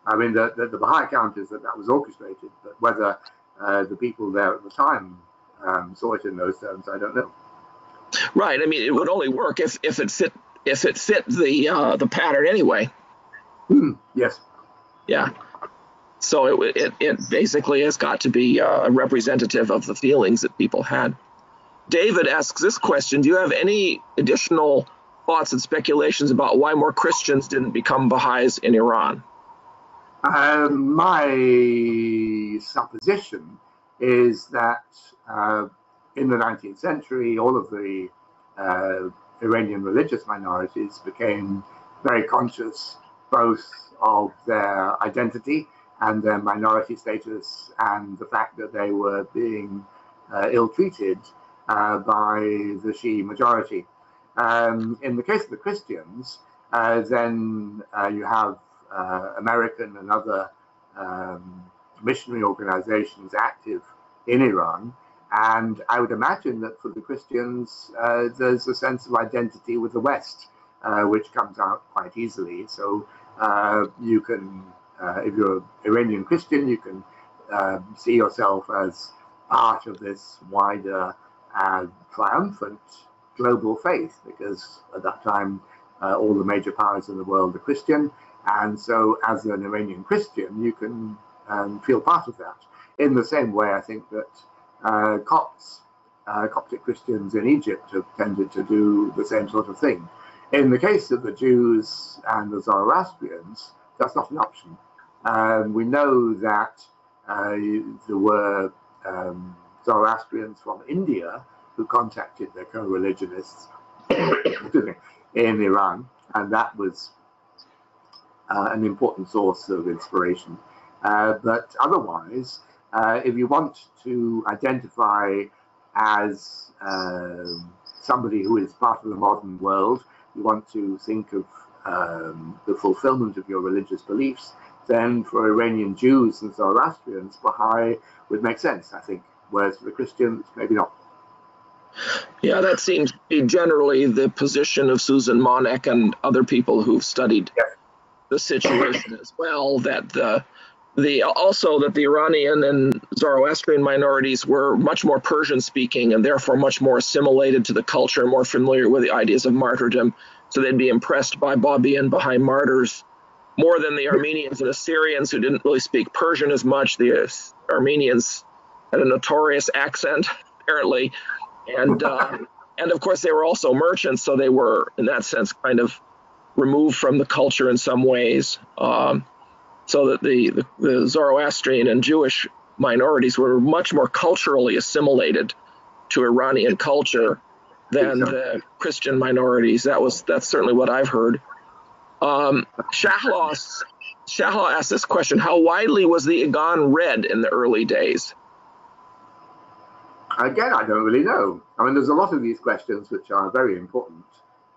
I mean, the Baha'i account is that was orchestrated, but whether the people there at the time saw it in those terms, I don't know. Right. I mean, it would only work if it fit the pattern anyway. Yes. Yeah. So it basically has got to be a representative of the feelings that people had. David asks this question: do you have any additional thoughts and speculations about why more Christians didn't become Baha'is in Iran? My supposition is that in the 19th century, all of the Iranian religious minorities became very conscious both of their identity and their minority status, and the fact that they were being ill-treated by the Shia majority. In the case of the Christians, then you have American and other missionary organizations active in Iran, and I would imagine that for the Christians, there's a sense of identity with the West, which comes out quite easily. So you can if you're an Iranian Christian, you can see yourself as part of this wider and triumphant global faith, because at that time all the major powers in the world are Christian, and so as an Iranian Christian you can feel part of that. In the same way, I think that Coptic Christians in Egypt have tended to do the same sort of thing. In the case of the Jews and the Zoroastrians, that's not an option. We know that there were Zoroastrians from India who contacted their co-religionists in Iran, and that was an important source of inspiration. But otherwise, if you want to identify as somebody who is part of the modern world, you want to think of the fulfillment of your religious beliefs, then for Iranian Jews and Zoroastrians, Baha'i would make sense, I think, whereas for the Christians, maybe not. Yeah, that seems to be generally the position of Susan Monek and other people who've studied the situation as well, that also that the Iranian and Zoroastrian minorities were much more Persian speaking and therefore much more assimilated to the culture, more familiar with the ideas of martyrdom, so they'd be impressed by Bábí and Baha'i martyrs more than the Armenians and Assyrians, who didn't really speak Persian as much. The Armenians had a notorious accent, apparently, and of course they were also merchants, so they were in that sense kind of removed from the culture in some ways. So that the Zoroastrian and Jewish minorities were much more culturally assimilated to Iranian culture than the Christian minorities. That's certainly what I've heard. Shahla asked this question: how widely was the Agan read in the early days? Again, I don't really know. I mean, there's a lot of these questions which are very important,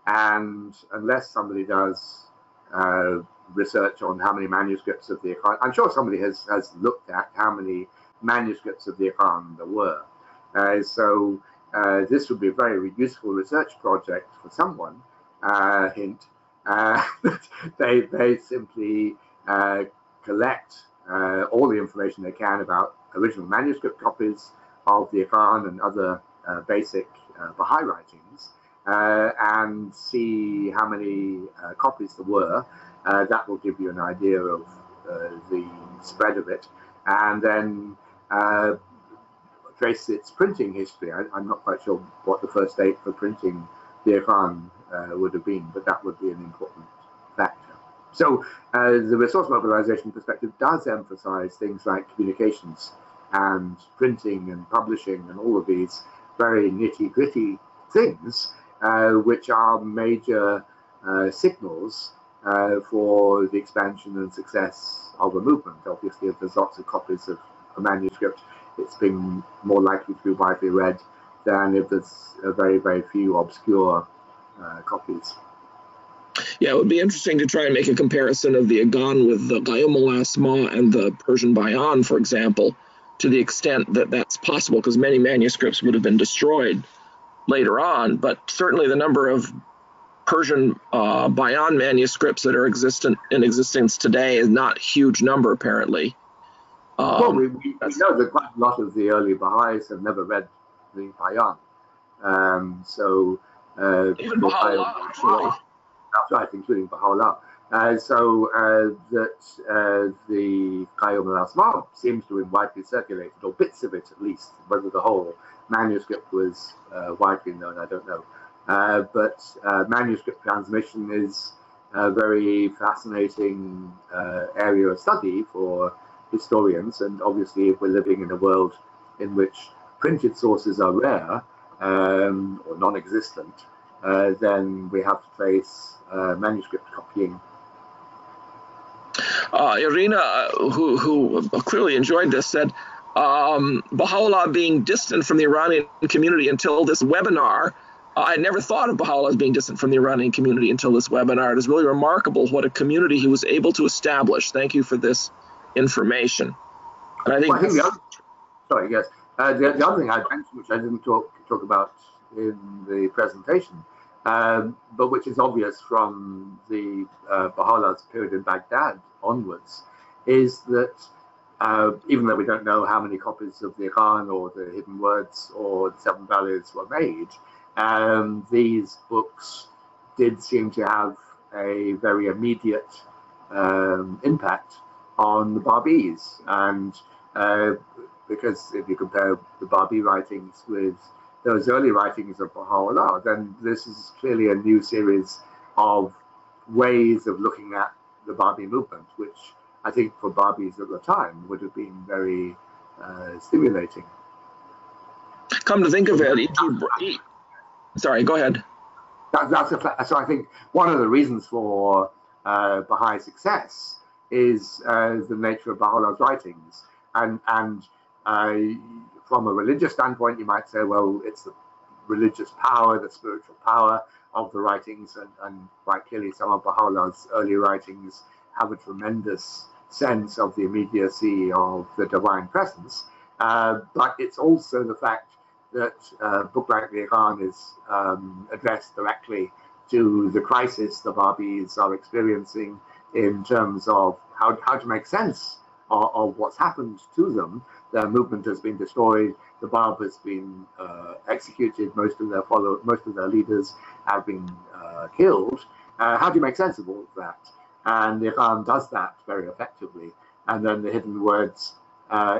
and unless somebody does research on how many manuscripts of the Quran, I'm sure somebody has looked at how many manuscripts of the Quran there were. So this would be a very useful research project for someone. Hint. They simply collect all the information they can about original manuscript copies of the Quran and other basic Baha'i writings, and see how many copies there were. That will give you an idea of the spread of it, and then trace its printing history. I'm not quite sure what the first date for printing the Quran would have been, but that would be an important factor. So the resource mobilization perspective does emphasize things like communications and printing and publishing and all of these very nitty-gritty things, which are major signals for the expansion and success of a movement. Obviously, if there's lots of copies of a manuscript, it's been more likely to be widely read than if there's very, very few obscure copies. Yeah, it would be interesting to try and make a comparison of the Agan with the Qayyum al-Asma and the Persian Bayan, for example, to the extent that that's possible, because many manuscripts would have been destroyed later on, but certainly the number of Persian Bayan manuscripts that are in existence today is not a huge number, apparently. Well, we know that quite a lot of the early Baha'is have never read the Bayan. Even Baha'u'llah, actually. That's right, including Baha'u'llah. The Qayyum al-Asma seems to have been widely circulated, or bits of it at least. Whether the whole manuscript was widely known, I don't know. But manuscript transmission is a very fascinating area of study for historians, and obviously if we're living in a world in which printed sources are rare or non-existent, then we have to trace manuscript copying. Irina, who clearly enjoyed this, said, Baha'u'llah being distant from the Iranian community until this webinar. I never thought of Baha'u'llah as being distant from the Iranian community until this webinar. It is really remarkable what a community he was able to establish. Thank you for this information. And I think, well, the other thing I mentioned, which I didn't talk about in the presentation, but which is obvious from the Baha'u'llah's period in Baghdad onwards, is that even though we don't know how many copies of the Quran or the Hidden Words or the Seven Values were made, these books did seem to have a very immediate impact on the Babis. And because if you compare the Babi writings with those early writings of Baha'u'llah, then this is clearly a new series of ways of looking at the Babi movement, which I think for Babis at the time would have been very stimulating. Come to think of it, sorry, go ahead. So I think one of the reasons for Baha'i success is the nature of Baha'u'llah's writings. And from a religious standpoint, you might say, well, it's the religious power, the spiritual power of the writings, and quite clearly some of Baha'u'llah's early writings have a tremendous sense of the immediacy of the divine presence. But it's also the fact that a book like the Quran is addressed directly to the crisis the Babis are experiencing in terms of how to make sense of what's happened to them. Their movement has been destroyed. The Bab has been executed. Most of their leaders have been killed. How do you make sense of all of that? And the Quran does that very effectively. And then the Hidden Words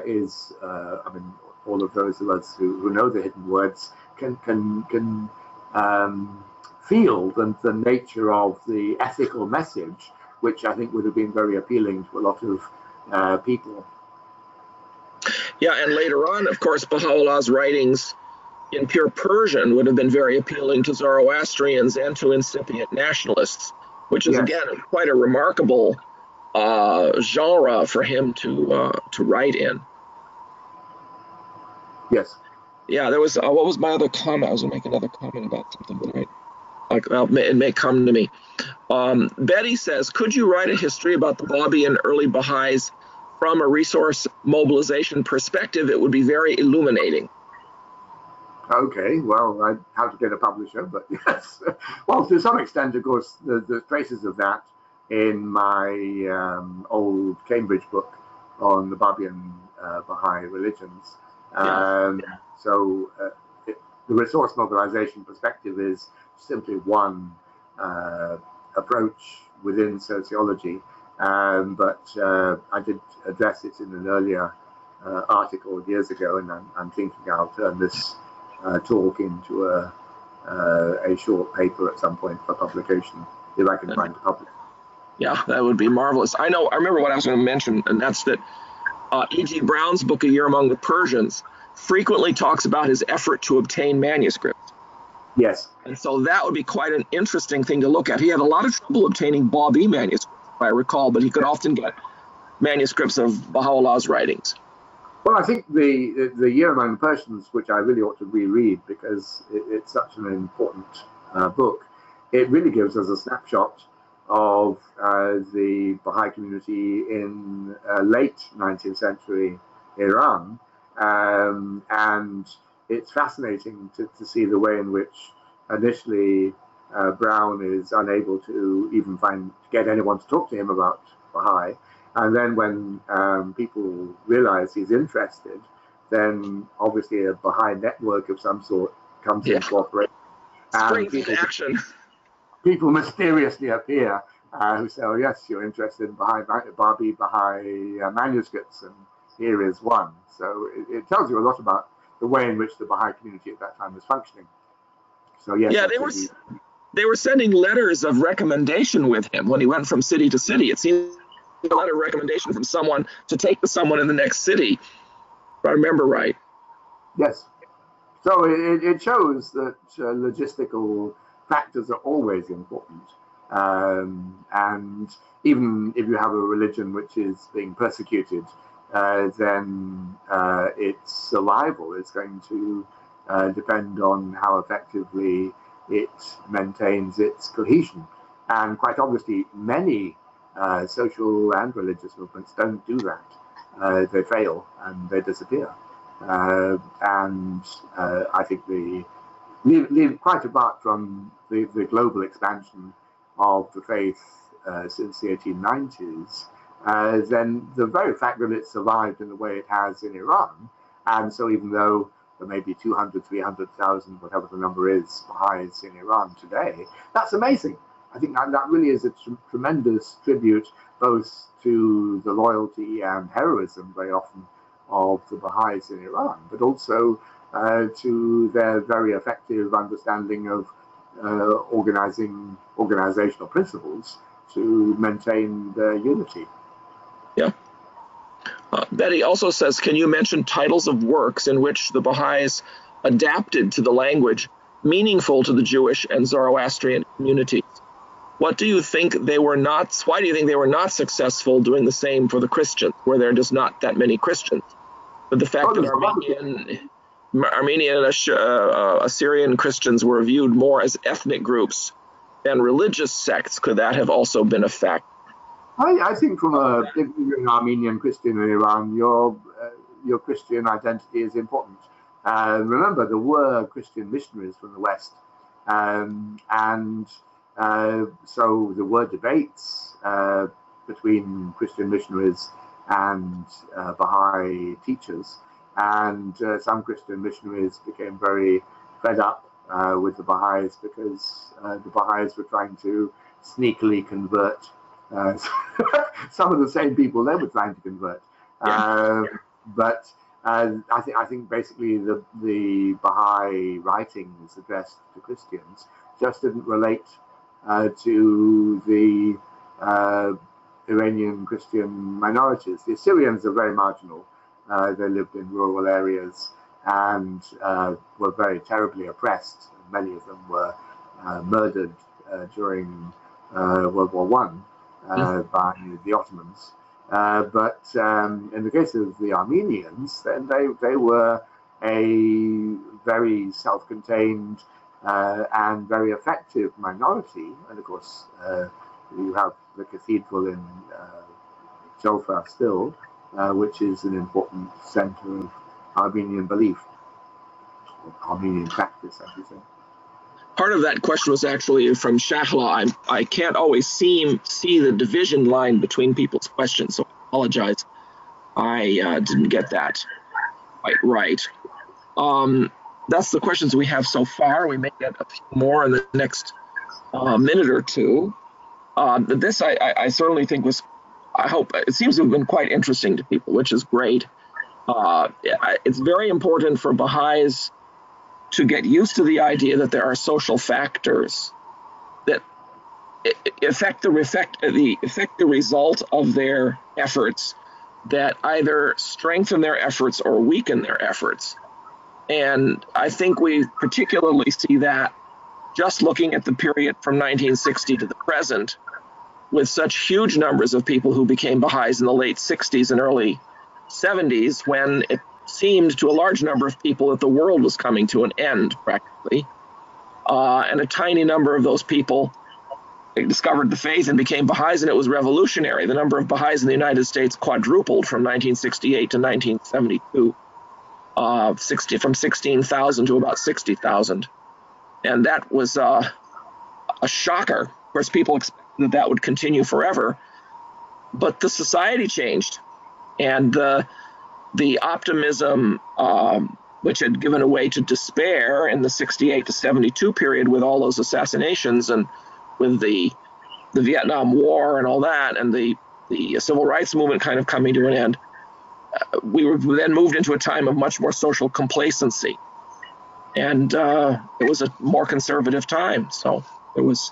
is, I mean, all of those of us who know the Hidden Words can feel the nature of the ethical message, which I think would have been very appealing to a lot of people. Yeah, and later on, of course, Baha'u'llah's writings in pure Persian would have been very appealing to Zoroastrians and to incipient nationalists, which is, yes, again, quite a remarkable genre for him to write in. Yes. Yeah, there was, what was my other comment? I was going to make another comment about something, but it may come to me. Betty says, could you write a history about the Babi and early Baha'is from a resource mobilization perspective? It would be very illuminating. Okay, well, I'd have to get a publisher, but yes. Well, to some extent, of course, there's traces of that in my old Cambridge book on the Babi and Baha'i religions. So the resource mobilization perspective is simply one approach within sociology, but I did address it in an earlier article years ago, and I'm thinking I'll turn this talk into a short paper at some point for publication, if I can find a publisher. Yeah, that would be marvelous. I remember what I was going to mention, and that's that E.G. Brown's book, A Year Among the Persians, frequently talks about his effort to obtain manuscripts. Yes. And so that would be quite an interesting thing to look at. He had a lot of trouble obtaining Babi manuscripts, if I recall, but he could often get manuscripts of Baha'u'llah's writings. Well, I think the Year Among the Persians, which I really ought to reread because it's such an important book, it really gives us a snapshot of the Baha'i community in late 19th century Iran. And it's fascinating to see the way in which initially Brown is unable to even get anyone to talk to him about Baha'i. And then when people realize he's interested, then obviously a Baha'i network of some sort comes into operation. Springs into action. People mysteriously appear who say, oh yes, you're interested in Babi Baha'i manuscripts, and here is one. So it tells you a lot about the way in which the Baha'i community at that time was functioning. So yes, yeah, they were sending letters of recommendation with him when he went from city to city. It seemed a letter of recommendation from someone to take to someone in the next city, if I remember right. Yes. So it shows that logistical factors are always important. And even if you have a religion which is being persecuted, then its survival is going to depend on how effectively it maintains its cohesion. And quite obviously, many social and religious movements don't do that. They fail and they disappear. And I think quite apart from the global expansion of the faith since the 1890s, then the very fact that it survived in the way it has in Iran, and so even though there may be 200, 300,000, whatever the number is, Baha'is in Iran today, that's amazing. I think that really is a tremendous tribute both to the loyalty and heroism very often of the Baha'is in Iran, but also to their very effective understanding of organizational principles to maintain their unity. Yeah. Betty also says, can you mention titles of works in which the Baha'is adapted to the language meaningful to the Jewish and Zoroastrian communities? What do you think they were not, why do you think they were not successful doing the same for the Christians, where there are just not that many Christians? But the fact that Armenian and Assyrian Christians were viewed more as ethnic groups than religious sects, could that have also been a fact? I think from if you're an Armenian Christian in Iran, your Christian identity is important. Remember, there were Christian missionaries from the West, so there were debates between Christian missionaries and Baha'i teachers, and some Christian missionaries became very fed up with the Baha'is because the Baha'is were trying to sneakily convert some of the same people they were trying to convert. But I think basically the Baha'i writings addressed to Christians just didn't relate to the Iranian Christian minorities. The Assyrians are very marginal. They lived in rural areas and were very terribly oppressed. Many of them were murdered during World War I by the Ottomans. But in the case of the Armenians, then they were a very self-contained and very effective minority. And of course, you have the cathedral in Jaffa still, which is an important center of Armenian belief, or Armenian practice, I should say. Part of that question was actually from Shahla. I can't always see the division line between people's questions, so I apologize. I didn't get that quite right. That's the questions we have so far. We may get a few more in the next minute or two. This I certainly think was, I hope, it seems to have been quite interesting to people, which is great. It's very important for Baha'is to get used to the idea that there are social factors that affect the result of their efforts, that either strengthen their efforts or weaken their efforts. And I think we particularly see that just looking at the period from 1960 to the present, with such huge numbers of people who became Baha'is in the late 60s and early 70s, when it seemed to a large number of people that the world was coming to an end, practically. And a tiny number of those people discovered the faith and became Baha'is, and it was revolutionary. The number of Baha'is in the United States quadrupled from 1968 to 1972, from 16,000 to about 60,000. And that was a shocker. Of course, people expected that would continue forever. But the society changed, and the optimism, which had given way to despair in the 68 to 72 period with all those assassinations and with the Vietnam War and all that, and the civil rights movement kind of coming to an end, we were then moved into a time of much more social complacency. And it was a more conservative time. So there was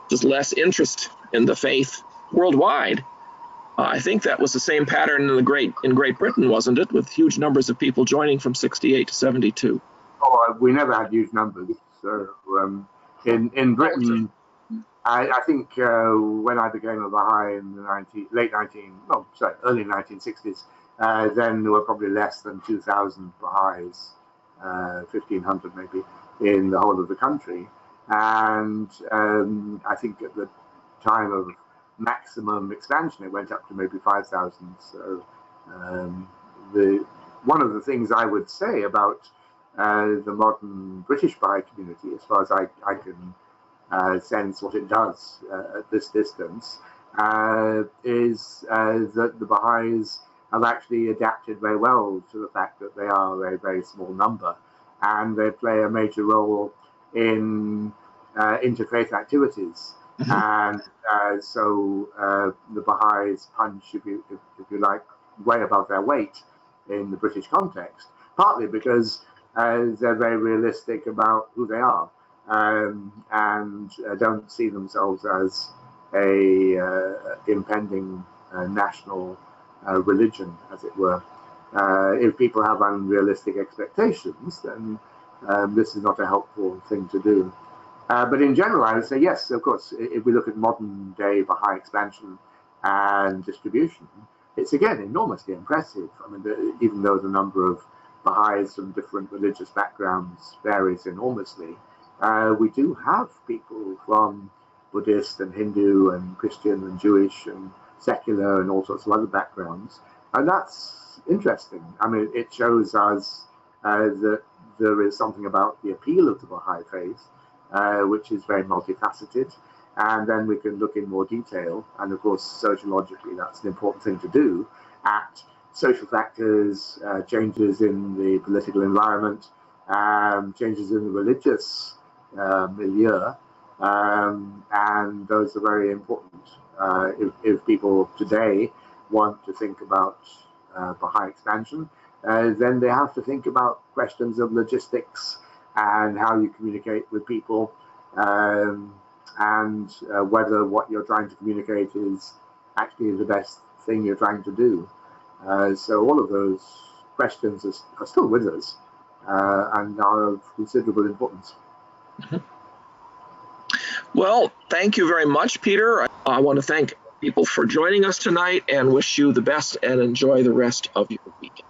just less interest in the faith worldwide. I think that was the same pattern in Great Britain, wasn't it, with huge numbers of people joining from 68 to 72? Oh, we never had huge numbers. So in Britain, I think when I became a Baha'i in the early 1960s, then there were probably less than 2,000 Baha'is, 1,500 maybe, in the whole of the country. And I think at the time of maximum expansion, it went up to maybe 5,000. So one of the things I would say about the modern British Baha'i community, as far as I can sense what it does at this distance, is that the Baha'is have actually adapted very well to the fact that they are a very, very small number, and they play a major role in interfaith activities. And so the Baha'is punch, if you like, way above their weight in the British context, partly because they're very realistic about who they are, and don't see themselves as a impending national religion, as it were. If people have unrealistic expectations, then this is not a helpful thing to do. But in general, I would say yes, of course. If we look at modern day Baha'i expansion and distribution, it's again enormously impressive. I mean, even though the number of Baha'is from different religious backgrounds varies enormously, we do have people from Buddhist and Hindu and Christian and Jewish and secular and all sorts of other backgrounds, and that's interesting. I mean, it shows us that there is something about the appeal of the Baha'i faith, which is very multifaceted, and then we can look in more detail, and of course sociologically that's an important thing to do, at social factors, changes in the political environment, changes in the religious milieu, and those are very important. If people today want to think about Baha'i expansion, then they have to think about questions of logistics and how you communicate with people, and whether what you're trying to communicate is actually the best thing you're trying to do. So all of those questions are still with us and are of considerable importance. Well, thank you very much, Peter. I want to thank people for joining us tonight and wish you the best and enjoy the rest of your week.